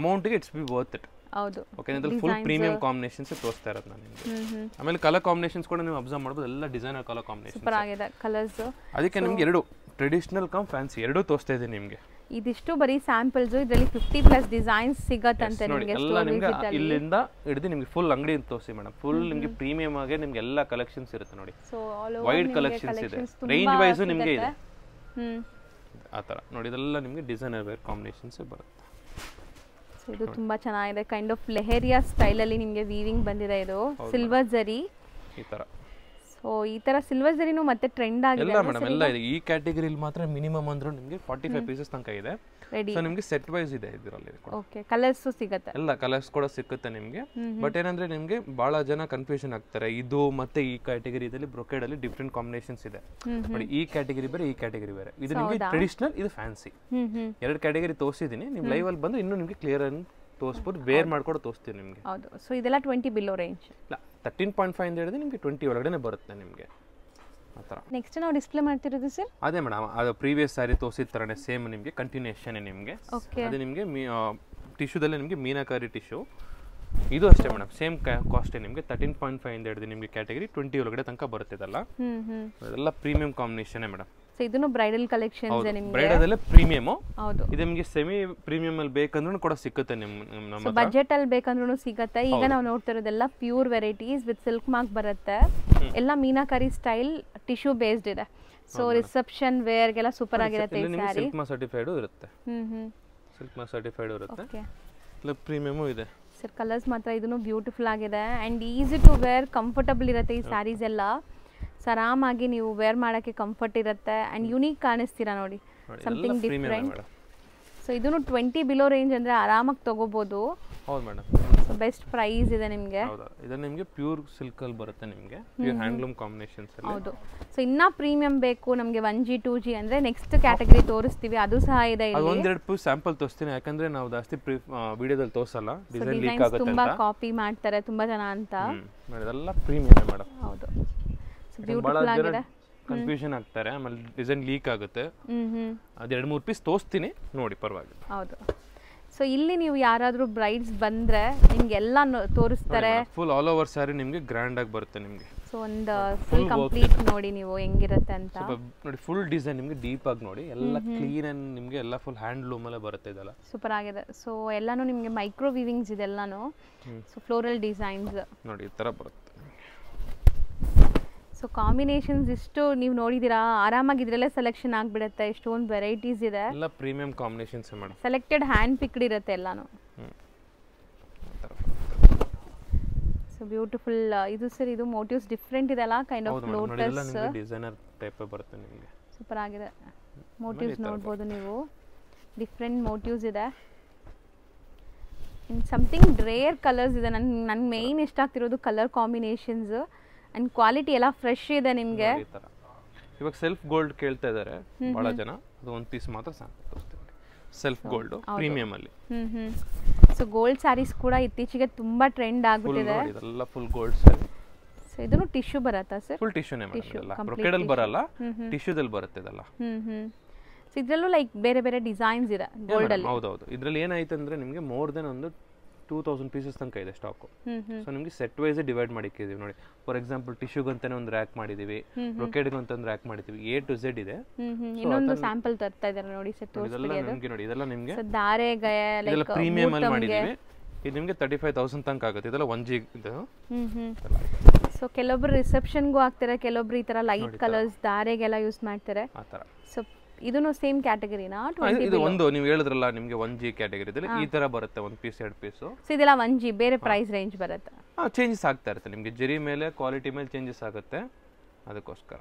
ಅಮೌಂಟ್ ಗೆ ಇಟ್ಸ್ ಬಿ ವರ್ತ್ ಇಟ್. ಹೌದು, ಓಕೆ, ಇದರಲ್ಲಿ ಫುಲ್ ಪ್ರೀಮಿಯಂ ಕಾಂಬಿನೇಷನ್ಸ್ ತೋರಿಸ್ತಾ ಇರೋದು ನಾನು ನಿಮಗೆ. ಆಮೇಲೆ ಕಲರ್ ಕಾಂಬಿನೇಷನ್ಸ್ ಕೂಡ ನೀವು ಅಬ್ಸರ್ವ್ ಮಾಡಬಹುದು, ಎಲ್ಲ ಡಿಸೈನರ್ ಕಲರ್ ಕಾಂಬಿನೇಷನ್ ಸೂಪರ್ ಆಗಿದೆ ಕಲರ್ಸ್. ಅದಕ್ಕೆ ನಿಮಗೆ ಎರಡು ಟ್ರೆಡಿಷನಲ್ ಕಮ್ ಫ್ಯಾನ್ಸಿ ಎರಡೂ ತೋರಿಸ್ತಾ ಇದೆ ನಿಮಗೆ. ಇದಿಷ್ಟು ಬರೀ ಸ್ಯಾಂಪಲ್ಸ್, ಇದರಲ್ಲಿ 50+ ಡಿಸೈನ್ಸ್ ಸಿಗತ್ತಂತೆ ನಿಮಗೆ. ಎಲ್ಲ ನಿಮಗೆ ಇಲ್ಲಿಂದ ಹಿಡಿದು ನಿಮಗೆ ಫುಲ್ ಅಂಗಡಿ ತೋರಿಸಿ ಮೇಡಮ್. ಫುಲ್ ನಿಮಗೆ ಪ್ರೀಮಿಯಂ ಆಗಿ ನಿಮಗೆ ಎಲ್ಲ ಕಲೆಕ್ಷನ್ಸ್ ಇರುತ್ತೆ ನೋಡಿ. ಸೊ ವೈಡ್ ಕಲೆಕ್ಷನ್ಸ್ ಇದೆ, ರೇಂಜ್ ವೈಸ್ ನಿಮಗೆ ಇದೆ ಆ ಥರ. ನೋಡಿ ಇದೆಲ್ಲ ನಿಮಗೆ ಡಿಸೈನರ್ ವೇರ್ ಕಾಂಬಿನೇಷನ್ಸ್ ಬರುತ್ತೆ. ಸೊ ಇದು ತುಂಬಾ ಚೆನ್ನಾಗಿದೆ, ಕೈಂಡ್ ಆಫ್ ಲೆಹರಿಯಾ ಸ್ಟೈಲ್ ಅಲ್ಲಿ ನಿಮಗೆ ವೀವಿಂಗ್ ಬಂದಿದೆ. ಇದು ಸಿಲ್ವರ್ ಜರಿ ಈ ತರ. ಸೊ ಈ ತರ ಸಿಲ್ವರ್ ಜರಿನು ಮತ್ತೆ ಟ್ರೆಂಡ್ ಆಗಿದೆ. ಎಲ್ಲ ಮೇಡಮ್ ಎಲ್ಲ ಇದೆ. ಈ ಕ್ಯಾಟಗರಿಯಲ್ಲಿ ಮಾತ್ರ ಮಿನಿಮಮ್ ಅಂದ್ರೂ ನಿಮಗೆ 45 ಪೀಸಸ್ ತನಕ ಇದೆ. ಸೊ ನಿಮಗೆ ಸೆಟ್ ವೈಸ್ ಇದೆ ಇದರಲ್ಲಿ. ಓಕೆ, ಕಲರ್ಸ್ ಸಿಗುತ್ತೆ, ಎಲ್ಲ ಕಲರ್ಸ್ ಕೂಡ ಸಿಗುತ್ತೆ ನಿಮಗೆ. ಬಟ್ ಏನಂದ್ರೆ ನಿಮಗೆ ಬಹಳ ಜನ ಕನ್ಫ್ಯೂಷನ್ ಆಗ್ತಾರೆ, ಇದು ಮತ್ತೆ ಈ ಕ್ಯಾಟಗರಿ ಇದರಲ್ಲಿ ಬ್ರೊಕೇಡ್ ಅಲ್ಲಿ ಡಿಫ್ರೆಂಟ್ ಕಾಂಬಿನೇಷನ್ಸ್ ಇದೆ. ನೋಡಿ ಈ ಕ್ಯಾಟಗರಿ ಬೇರೆ, ಈ ಕ್ಯಾಟಗರಿ ಬೇರೆ. ಇದು ನಿಮಗೆ ಟ್ರೆಡಿಷನಲ್, ಇದು ಫ್ಯಾನ್ಸಿ. ಎರಡು ಕ್ಯಾಟಗರಿ ತೋರಿಸಿದೀನಿ. ನೀವು ಲೈವ್ ಅಲ್ಲಿ ಬಂದ್ರೆ ಇನ್ನೂ ನಿಮಗೆ ಕ್ಲಿಯರ್ ಆಗಿ ತೋರಿಸ್ಬೋದು, ವೇರ್ ಮಾಡ್ಕೊಂಡು ತೋರಿಸ್ತೀವಿ ನಿಮಗೆ. ಹೌದು, ಸೊ ಇದೆಲ್ಲ 20 ಬಿಲೋ ರೇಂಜ್. ಇಲ್ಲ 13.5 ಇಂದ ಹಿಡಿದು ನಿಮಗೆ 20 ಒಳಗಡೆ ಬರುತ್ತೆ ನಿಮಗೆ ಆ ಥರ. ನೆಕ್ಸ್ಟ್ ನಾವು ಡಿಸ್ಪ್ಲೇ ಮಾಡ್ತಿರೋದು ಸರ್ ಅದೇ ಮೇಡಮ್, ಅದು ಪ್ರೀವಿಯಸ್ ಸ್ಯಾರಿ ತೋರಿಸಿದ ಥರನೇ ಸೇಮ್ ನಿಮಗೆ ಕಂಟಿನ್ಯೂಷನ್ ನಿಮಗೆ. ಅದೇ ನಿಮಗೆ ಟಿಶ್ಯೂದಲ್ಲೇ ನಿಮಗೆ ಮೀನಾಕಾರಿ ಟಿಶ್ಯೂ ಇದು ಅಷ್ಟೇ ಮೇಡಮ್, ಸೇಮ್ ಕಾಸ್ಟೇ ನಿಮಗೆ. 13.5 ಇಂದ ಹಿಡಿದು ನಿಮಗೆ ಕ್ಯಾಟಗರಿ 20 ಒಳಗಡೆ ತನಕ ಬರುತ್ತೆ. ಇದೆಲ್ಲ ಪ್ರೀಮಿಯಂ ಕಾಂಬಿನೇಷನ್ ಮೇಡಮ್. ಸೊ ಇದನ್ನು ಬ್ರೈಡಲ್ ಕಲೆಕ್ಷನ್ಸ್ ನಿಮಗೆ. ಬ್ರೈಡಲ್ ಅಲ್ಲೇ ಪ್ರೀಮಿಯಂ. ಹೌದು, ಇದು ನಿಮಗೆ ಸೆಮಿ ಪ್ರೀಮಿಯಂ ಅಲ್ಲಿ ಬೇಕಂದ್ರೂ ಕೂಡ ಸಿಗುತ್ತೆ ನಮ್ಮ ಬಜೆಟ್ ಅಲ್ಲಿ ಬೇಕಂದ್ರೂ ಸಿಗುತ್ತೆ. ಈಗ ನಾವು ನೋಡ್ತಾ ಇರೋದೆಲ್ಲ pure varieties with silk mark ಬರುತ್ತೆ. ಎಲ್ಲ ಮೀನಾಕಾರಿ ಸ್ಟೈಲ್ ಟಿಶ್ಯೂ ಬೇಸ್ಡ್ ಇದೆ. ಸೊ ರಿಸೆಪ್ಷನ್ ವೇರ್ ಗೆಲ್ಲ ಸೂಪರ್ ಆಗಿರುತ್ತೆ ಈ ಸ್ಯಾರಿ. ಸಿಲ್ಕ್ ಮಾರ್ಕ್ ಸರ್ಟಿಫೈಡ್ ಇರುತ್ತೆ. ಸಿಲ್ಕ್ ಮಾರ್ಕ್ ಸರ್ಟಿಫೈಡ್ ಇರುತ್ತೆ. ಓಕೆ, ಇಲ್ಲ ಪ್ರೀಮಿಯಂ ಇದೆ ಸರ್. ಕಲರ್ಸ್ ಮಾತ್ರ ಇದನ್ನು ಬ್ಯೂಟಿಫುಲ್ ಆಗಿದೆ and easy to wear, comfortable ಇರುತ್ತೆ ಈ ಸ್ಯಾರೀಸ್ ಎಲ್ಲ. ಆರಾಮಾಗಿ ನೀವು ವೇರ್ ಮಾಡೋಕ್ಕೆ ಕಂಫರ್ಟ್ ಇರುತ್ತೆ ಅಂಡ್ ಯುನೀಕ್ ಕಾಣಿಸ್ತೀರಾ ನೋಡಿ, ಸಮಥಿಂಗ್ ಡಿಫ್ರೆಂಟ್. ಸೊ ಇದನ್ನು 20 ಬಿಲೋ ರೇಂಜ್ ಅಂದರೆ ಆರಾಮಾಗಿ ತೊಗೋಬೋದು. ಹೌದು ಮೇಡಮ್. ಸೊ ಬೆಸ್ಟ್ ಪ್ರೈಸ್ ಇದೆ ನಿಮಗೆ. ಹೌದಾ, ಇದು ನಿಮಗೆ ಪ್ಯೂರ್ ಸಿಲ್ಕ್ ಅಲ್ಲಿ ಬರುತ್ತೆ ನಿಮಗೆ, ಪ್ಯೂರ್ ಹ್ಯಾಂಡ್ಲೂಮ್ ಕಾಂಬಿನೇಷನ್ಸ್ ಅಲ್ಲಿ. ಹೌದು, ಸೊ ಇನ್ನ ಪ್ರೀಮಿಯಂ ಬೇಕು ನಮಗೆ 1G 2G ಅಂದ್ರೆ ನೆಕ್ಸ್ಟ್ ಕ್ಯಾಟಗರಿ ತೋರಿಸ್ತೀವಿ, ಅದು ಸಹ ಇದೆ ಇಲ್ಲಿ. ಒಂದೆರಡು ಪೀಸ್ ಸ್ಯಾಂಪಲ್ ತೋರಿಸ್ತೀನಿ, ಯಾಕಂದ್ರೆ ನಾವು ಜಾಸ್ತಿ ವಿಡಿಯೋದಲ್ಲಿ ತೋರಿಸಲ್ಲ, ಡಿಸೈನ್ ಲೀಕ್ ಆಗುತ್ತೆ ಅಂತ. ತುಂಬಾ ಕಾಪಿ ಮಾಡ್ತಾರೆ ತುಂಬಾ ಜನ ಅಂತ. ಇದೆಲ್ಲ ಪ್ರೀಮಿಯಂ ಮೇಡಮ್. ಹೌದು, ಬ್ಯೂಟಿಫುಲ್ ಆಗಿದೆ. ಕನ್ಫ್ಯೂಷನ್ ಆಗ್ತಾರೆ, ಆಮೇಲೆ ಡಿಸೈನ್ ಲೀಕ್ ಆಗುತ್ತೆ. ಅದು 2-3 ಪೀಸ್ ತೋರಿಸ್ತೀನಿ ನೋಡಿ, ಪರವಾಗಿಲ್ಲ. ಹೌದು, ಸೊ ಇಲ್ಲಿ ನೀವು ಯಾರಾದರೂ ಬ್ರೈಡ್ಸ್ ಬಂದ್ರೆ ನಿಮ್ಗೆ ಎಲ್ಲ ತೋರಿಸ್ತಾರೆ. ಫುಲ್ ಆಲ್ ಓವರ್ ಸ್ಯಾರಿ ನಿಮಗೆ ಗ್ರ್ಯಾಂಡ್ ಆಗಿ ಬರುತ್ತೆ ನಿಮಗೆ. ಸೊ ಸೊ ಒಂದು ಫುಲ್ ಕಂಪ್ಲೀಟ್ ನೋಡಿ ನೀವು ಹೆಂಗಿರುತ್ತೆ ಅಂತ. ನೋಡಿ ಫುಲ್ ಡಿಸೈನ್ ನಿಮಗೆ ಡೀಪ್ ಆಗಿ ನೋಡಿ, ಎಲ್ಲ ಕ್ಲೀನ್ ಅಂಡ್ ನಿಮಗೆ ಎಲ್ಲ ಫುಲ್ ಹ್ಯಾಂಡ್ಲೂಮ್ ಅಲ್ಲೇ ಬರುತ್ತೆ ಇದೆಲ್ಲ. ಸೂಪರ್ ಆಗಿದೆ. ಸೊ ಎಲ್ಲಾನು ನಿಮಗೆ ಮೈಕ್ರೋ ವೀವಿಂಗ್ಸ್ ಇದೆಲ್ಲಾನು. ಸೊ ಫ್ಲೋರಲ್ ಡಿಸೈನ್ಸ್ ನೋಡಿ ಈ ತರ ಬರುತ್ತೆ. ಸೊ ಕಾಂಬಿನೇಷನ್ಸ್ ಇಷ್ಟು ನೀವು ನೋಡಿದಿರಾ, ಆರಾಮಾಗಿ ಇದ್ರಲ್ಲೇ ಸೆಲೆಕ್ಷನ್ ಆಗಿಬಿಡುತ್ತೆ. ಎಷ್ಟೊಂದು ವೆರೈಟೀಸ್ ಇದೆ, ಎಲ್ಲ premium combinations madam. Selected hand picked ಇರುತ್ತೆ ಎಲ್ಲಾನು. So beautiful. ಇದು ಸರ್ ಇದು ಮೋಟಿವ್ಸ್ ಡಿಫ್ರೆಂಟ್ ಇದೆಲ್ಲ, kind of lotus designer type ಬರುತ್ತೆ ನಿಮಗೆ. ಸೂಪರ್ ಆಗಿದೆ. ಮೋಟಿವ್ಸ್ ನೋಡ್ಬೋದು ನೀವು, ಡಿಫ್ರೆಂಟ್ ಮೋಟಿವ್ಸ್ ಇದೆ. ಇನ್ ಸಮಥಿಂಗ್ ರೇರ್ ಕಲರ್ಸ್ ಇದೆ. ನನ್ಗೆ ಮೇಯ್ನ್ ಇಷ್ಟ ಆಗ್ತಿರೋದು ಕಲರ್ ಕಾಂಬಿನೇಷನ್ಸ್ ಅಂಡ್ ಕ್ವಾಲಿಟಿ ಎಲ್ಲ ಫ್ರೆಶ್ ಇದೆ ನಿಮಗೆ. ಇವಾಗ ಸೆಲ್ಫ್ ಗೋಲ್ಡ್ ಕೇಳ್ತಾ ಇದ್ದಾರೆ ಬಹಳ ಜನ, ಅದು ಒಂದು ಪೀಸ್ ಮಾತ್ರ ಸಾಕು. ಸೆಲ್ಫ್ ಗೋಲ್ಡ್ ಪ್ರೀಮಿಯಂ ಅಲ್ಲಿ. ಸೊ ಗೋಲ್ಡ್ ಸ್ಯಾರೀಸ್ ಕೂಡ ಇತ್ತೀಚೆಗೆ ತುಂಬಾ ಟ್ರೆಂಡ್ ಆಗ್ಬಿಟ್ಟಿದೆ. ಇದೆಲ್ಲ ಫುಲ್ ಗೋಲ್ಡ್ ಸ್ಯಾರಿ. ಸೊ ಇದನ್ನು ಟಿಶ್ಯೂ ಬರುತ್ತಾ ಸರ್? ಫುಲ್ ಟಿಶ್ಯೂನೇ ಮೇಡಂ. ಬ್ರೊಕೇಡ್ ಅಲ್ಲಿ ಬರಲ್ಲ, ಟಿಶ್ಯೂದಲ್ಲಿ ಬರುತ್ತೆ ಇದೆಲ್ಲ. ಸೊ ಇದರಲ್ಲೂ ಲೈಕ್ ಬೇರೆ ಬೇರೆ ಡಿಸೈನ್ಸ್ ಇದೆ ಗೋಲ್ಡ್ ಅಲ್ಲಿ. ಹೌದೌದು. ಇದರಲ್ಲಿ ಏನಾಯ್ತು ಅಂದ್ರೆ ನಿಮಗೆ ಮೋರ್ ದೆನ್ ಒಂದು 2000 ಪೀಸಸ್ ತನಕ ಇದೆ ಸ್ಟಾಕ್. ಸೊ ನಿಮಗೆ ಸೆಟ್ ವೈಸ್ ಡಿವೈಡ್ ಮಾಡಿಕ್ಕಿದೀವಿ ನೋಡಿ. ಫಾರ್ ಎಕ್ಸಾಂಪಲ್ ಟಿಶ್ಯೂಗೆ ಅಂತಾನೆ ಒಂದು ರ್ಯಾಕ್ ಮಾಡಿದೀವಿ, ಬ್ರೊಕೇಡ್ಗೆ ಅಂತ ಒಂದು ರ್ಯಾಕ್ ಮಾಡಿದೀವಿ. A to Z ಇದೆ. ಇನ್ನೊಂದು ಸ್ಯಾಂಪಲ್ ತರ್ತಾ ಇದ್ದಾರೆ ನೋಡಿ ಸರ್, ತೋರಿಸ್ಬಿಡಿ ಅದು. ನೋಡಿ ಇದೆಲ್ಲ ನಿಮಗೆ ದಾರೆಗೆ ಲೈಕ್ ಪ್ರೀಮಿಯಂ ಅಲ್ಲಿ ಮಾಡಿದೀವಿ. ಇದು ನಿಮಗೆ 35,000 ತನಕ ಆಗುತ್ತೆ. ಇದೆಲ್ಲ 1G ಇದು. ಸೊ ಕೆಲವೊಬ್ರು ರಿಸೆಪ್ಷನ್ಗೂ ಹಾಕ್ತಾರೆ, ಕೆಲವೊಬ್ರು ಈ ತರ ಲೈಟ್ ಕಲರ್ಸ್ ದಾರೆಗೆಲ್ಲ ಯೂಸ್ ಮಾಡ್ತಾರೆ ಆ ತರ. ಸೊ ಇದನ್ನು ಸೇಮ್ ಕ್ಯಾಟಗರಿನಾ? ಇದು ಒಂದು ನೀವು ಹೇಳಿದ್ರಲ್ಲ ನಿಮಗೆ 1G ಕ್ಯಾಟಗರಿ ಇದೆ, ಈ ತರ ಬರುತ್ತೆ. ಒಂದು ಪೀಸ್ 2 ಪೀಸ್. ಸೊ ಇದೆಲ್ಲ 1G ಬೇರೆ ಪ್ರೈಸ್ ರೇಂಜ್ ಬರುತ್ತೆ. ಚೇಂಜಸ್ ಆಗ್ತಾ ಇರುತ್ತೆ ನಿಮಗೆ, ಜರಿ ಮೇಲೆ ಕ್ವಾಲಿಟಿ ಮೇಲೆ ಚೇಂಜಸ್ ಆಗುತ್ತೆ, ಅದಕ್ಕೋಸ್ಕರ.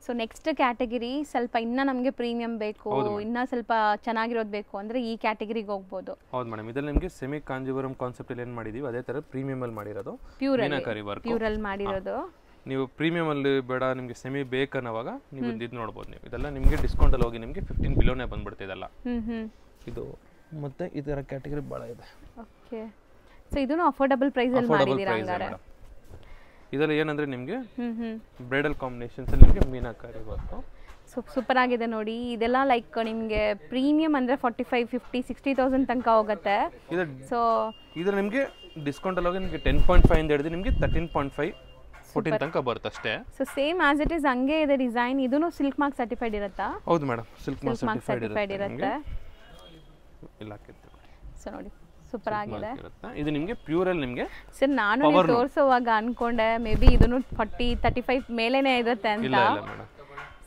ಸೊ ನೆಕ್ಸ್ಟ್ ಕ್ಯಾಟಗರಿ ಸ್ವಲ್ಪ ಇನ್ನ ನಮಗೆ ಪ್ರೀಮಿಯಂ ಬೇಕು, ಇನ್ನ ಸ್ವಲ್ಪ ಚೆನ್ನಾಗಿರೋದು ಬೇಕು ಅಂದ್ರೆ ಈ ಕ್ಯಾಟಗರಿಗೆ ಹೋಗ್ಬೋದು. ಹೌದು ಮೇಡಮ್. ಇದರಲ್ಲಿ ನಿಮಗೆ ಸೆಮಿ ಕಾಂಜೀವರಂ ಕಾನ್ಸೆಪ್ಟ್ ಅಲ್ಲಿ ಏನು ಮಾಡಿದೀವಿ ಅದೇ ತರ ಪ್ರೀಮಿಯಂ ಅಲ್ಲಿ ಮಾಡಿರೋದು. ಮೀನಾಕರಿ ವರ್ಕ್ ಪ್ಯೂರ್ ಅಲ್ಲಿ ಮಾಡಿರೋದು. ನೀವು ಪ್ರೀಮಿಯಂ ಅಲ್ಲಿ ಬೇಡ ನಿಮಗೆ ಸೆಮಿ ಬೇಕನ್ನೋವಾಗ ನೀವು ಇದು ನೋಡಬಹುದು. ನೀವು ಇದೆಲ್ಲ ನಿಮಗೆ ಡಿಸ್ಕೌಂಟ್ ಅಲ್ಲಿ ಹೋಗಿ ನಿಮಗೆ 15 ಬಿಲೋನೇ ಬಂದ್ಬಿಡುತ್ತೆ ಇದೆಲ್ಲ. ಇದು ಮತ್ತೆ ಈ ತರ ಕ್ಯಾಟಗರಿ ಬಹಳ ಇದೆ. ಓಕೆ. ಸೊ ಇದನ್ನು ಅಫೋರ್ಡಬಲ್ ಪ್ರೈಸ್ ಅಲ್ಲಿ ಮಾಡಿದೀರಾ ಹಂಗಾರೆ? ಇದರಲ್ಲಿ ಏನಂದ್ರೆ ನಿಮಗೆ ಬ್ರೈಡಲ್ ಕಾಂಬಿನೇಷನ್ಸ್ ಅಲ್ಲಿ ನಿಮಗೆ ಮೀನಾಕರಿ ವರ್ಕ್. ಸೂಪರ್ ಆಗಿದೆ ನೋಡಿ. ಇದೆಲ್ಲ ಲೈಕ್ ನಿಮಗೆ ಪ್ರೀಮಿಯಂ ಅಂದ್ರೆ 45, 50, 60,000 ತನಕ ಹೋಗುತ್ತೆ. ಸೊ ಇದರ ನಿಮಗೆ ಡಿಸ್ಕೌಂಟ್ ಅಲ್ಲಿ ಹೋಗಿ ನಿಮಗೆ 10.5 ಇಂದ ಹಿಡಿದು ನಿಮಗೆ 13.5 14 ತನಕ ಬರುತ್ತೆ ಅಷ್ಟೇ. So same as it is ಹಂಗೆ ಇದೆ ಡಿಸೈನ್. ಇದನ್ನು ಸಿಲ್ಕ್ ಮಾರ್ಕ್ ಸರ್ಟಿಫೈಡ್ ಇರುತ್ತಾ? ಹೌದು ಮೇಡಂ, ಸಿಲ್ಕ್ ಮಾರ್ಕ್ ಸರ್ಟಿಫೈಡ್ ಇರುತ್ತೆ. ಇಲ್ಲ ಹಾಕಿರ್ತೀವಿ. ಸೊ ನೋಡಿ ಸೂಪರ್ ಆಗಿದೆ. ಇದು ನಿಮಗೆ ಪ್ಯೂರ್ ಅಲ್ಲಿ ನಿಮಗೆ ಸರ್ ನಾನು ತೋರಿಸುವಾಗ ಅನ್ಕೊಂಡೆ ಮೇ ಬಿ ಇದನ್ನು 40, 35 ಮೇಲೇನೆ ಇರುತ್ತೆ ಅಂತ. ಇಲ್ಲ ಇಲ್ಲ ಮೇಡಂ.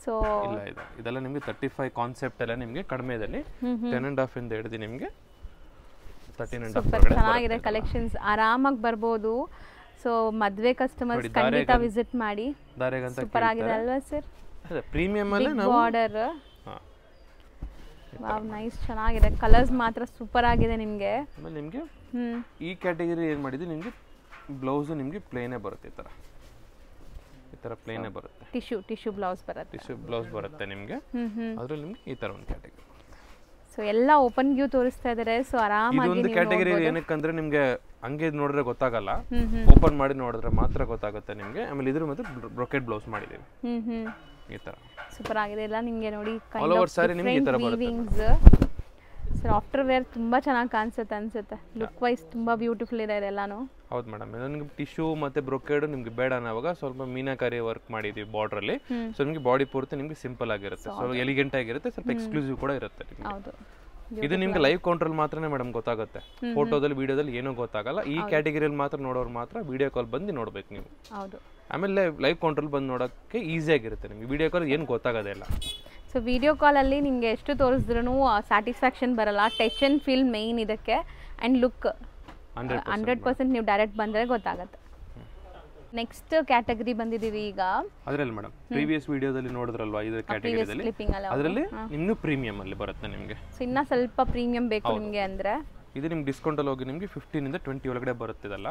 ಸೊ ಇಲ್ಲ ಇದೆ, ಇದೆಲ್ಲ ನಿಮಗೆ 35 ಕಾನ್ಸೆಪ್ಟ್ ಎಲ್ಲ ನಿಮಗೆ ಕಡಿಮೆ ಇದೆ. 10.5 ಇಂದ ಹಿಡಿದು ನಿಮಗೆ 13.5 ಚೆನ್ನಾಗಿದೆ ಕಲೆಕ್ಷನ್ಸ್. ಆರಾಮಾಗಿ ಬರ್ಬೋದು. ಸೊ ಮದುವೆ ಕಸ್ಟಮರ್ಸ್ ಖಂಡಿತ ವಿಸಿಟ್ ಮಾಡಿ. ಸೂಪರ್ ಆಗಿದೆ ಅಲ್ವಾ ಸರ್? ಪ್ರೀಮಿಯಂ ಅಲ್ಲಿ ನಾವು ಆರ್ಡರ್. ವಾವ್ ನೈಸ್, ಚೆನ್ನಾಗಿದೆ. ಕಲರ್ಸ್ ಮಾತ್ರ ಸೂಪರ್ ಆಗಿದೆ ನಿಮಗೆ. ಆಮೇಲೆ ನಿಮಗೆ ಈ ಕ್ಯಾಟಗರಿ ಏನು ಮಾಡಿದ್ವಿ ನಿಮಗೆ ಬ್ಲೌಸ್ ನಿಮಗೆ ಪ್ಲೇನೇ ಬರುತ್ತೆ. ಈ ತರ ಪ್ಲೇನೇ ಬರುತ್ತೆ. ಟಿಶ್ಯೂ ಬ್ಲೌಸ್ ಬರುತ್ತೆ. ಟಿಶ್ಯೂ ಬ್ಲೌಸ್ ಬರುತ್ತೆ ನಿಮಗೆ. ಅದರಲ್ಲಿ ನಿಮಗೆ ಈ ತರ ಒಂದು ಕ್ಯಾಟಗರಿ. ಸೊ ಎಲ್ಲ ಓಪನ್ ವ್ಯೂ ತೋರಿಸ್ತಾ ಇದ್ದಾರೆ. ಸೊ ಆರಾಮಾಗಿ ಒಂದು ಕ್ಯಾಟಗರಿ ಏನಕ್ಕಂದ್ರೆ ನಿಮಗೆ ಹಂಗೆ ನೋಡಿದ್ರೆ ಗೊತ್ತಾಗಲ್ಲ, ಓಪನ್ ಮಾಡಿ ನೋಡಿದ್ರೆ ಮಾತ್ರ ಗೊತ್ತಾಗುತ್ತೆ ನಿಮಗೆ. ಆಮೇಲೆ ಇದ್ರ ಮತ್ತೆ ಬ್ರೊಕೆಡ್ ಬ್ಲೌಸ್ ಮಾಡಿದೀವಿ ಈ ತರ. ಸೂಪರ್ ಆಗಿದೆ ಎಲ್ಲ ನಿಮಗೆ ನೋಡಿ. ಆಲ್ ಓವರ್ ಸಾರಿ ನಿಮಗೆ ಈ ತರ ಬರುತ್ತೆ. ಸರ್ ಆಫ್ಟರ್ ವೇರ್ ತುಂಬಾ ಚೆನ್ನಾಗಿ ಕಾಣಿಸುತ್ತೆ ಅನ್ಸುತ್ತೆ. ಲುಕ್ ವೈಸ್ ತುಂಬಾ ಬ್ಯೂಟಿಫುಲ್ ಇದೆ ಇದೆಲ್ಲಾನು. ಹೌದು ಮೇಡಮ್. ನಿಮಗೆ ಟಿಶ್ಯೂ ಮತ್ತೆ ಬ್ರೊಕೆಡ್ ನಿಮಗೆ ಬೇಡ ಅನ್ನೋವಾಗ ಸ್ವಲ್ಪ ಮೀನಾಕರಿ ವರ್ಕ್ ಮಾಡಿದೀವಿ ಬಾರ್ಡರ್ ಅಲ್ಲಿ. ಸೊ ನಿಮಗೆ ಬಾಡಿ ಪೂರ್ತಿ ನಿಮಗೆ ಸಿಂಪಲ್ ಆಗಿರುತ್ತೆ, ಸ್ವಲ್ಪ ಎಲಿಗೆಂಟ್ ಆಗಿರುತ್ತೆ, ಸ್ವಲ್ಪ ಎಕ್ಸ್ಕ್ಲೂಸಿವ್ ಕೂಡ ಇರುತ್ತೆ. ಹೌದು. ಇದು ನಿಮ್ಗೆ ಲೈವ್ ಕೌಂಟ್ರಲ್ಲಿ ಮಾತ್ರನೇ ಮೇಡಮ್ ಗೊತ್ತಾಗುತ್ತೆ. ಫೋಟೋದಲ್ಲಿ ವಿಡಿಯೋದಲ್ಲಿ ಏನೂ ಗೊತ್ತಾಗಲ್ಲ. ಈ ಕ್ಯಾಟಗರಿಯಲ್ಲಿ ಮಾತ್ರ ನೋಡೋರು ಮಾತ್ರ ವಿಡಿಯೋ ಕಾಲ್ ಬಂದು ನೋಡ್ಬೇಕು ನೀವು. ಹೌದು. ಆಮೇಲೆ ಲೈವ್ ಕೌಂಟ್ರಲ್ಲಿ ಬಂದು ನೋಡೋಕ್ಕೆ ಈಸಿ ಆಗಿರುತ್ತೆ ನಿಮಗೆ. ವಿಡಿಯೋ ಕಾಲ್ ಏನು ಗೊತ್ತಾಗೋದೇ ಇಲ್ಲ. ಸೊ ವಿಡಿಯೋ ಕಾಲಲ್ಲಿ ನಿಮಗೆ ಎಷ್ಟು ತೋರಿಸಿದ್ರೂ ಸ್ಯಾಟಿಸ್ಫ್ಯಾಕ್ಷನ್ ಬರಲ್ಲ. ಟಚ್ ಆ್ಯಂಡ್ ಫೀಲ್ ಮೇಯ್ನ್ ಇದಕ್ಕೆ. ಆ್ಯಂಡ್ ಲುಕ್ 100% ನೀವು ಡೈರೆಕ್ಟ್ ಬಂದರೆ ಗೊತ್ತಾಗುತ್ತೆ. ನೆಕ್ಸ್ಟ್ ಕ್ಯಾಟಗರಿ ಬಂದಿದ್ದೀವಿ ಈಗ. ಅದರಲ್ಲಿ ಮೇಡಮ್ ಪ್ರೀವಿಯಸ್ ವಿಡಿಯೋದಲ್ಲಿ ನೋಡಿದ್ರಲ್ವಾ ಇದು ಕ್ಯಾಟಗರಿಯಲ್ಲಿ, ಅದರಲ್ಲಿ ಇನ್ನೂ ಪ್ರೀಮಿಯಂ ಅಲ್ಲಿ ಬರುತ್ತೆ ನಿಮಗೆ. ಸೊ ಇನ್ನ ಸ್ವಲ್ಪ ಪ್ರೀಮಿಯಂ ಬೇಕು ನಿಮಗೆ ಅಂದ್ರೆ ಇದು ನಿಮ್ಗೆ ಡಿಸ್ಕೌಂಟ್ ಅಲ್ಲಿ ಹೋಗಿ ನಿಮಗೆ 15 ಇಂದ 20 ಒಳಗಡೆ ಬರುತ್ತಿದಲ್ಲ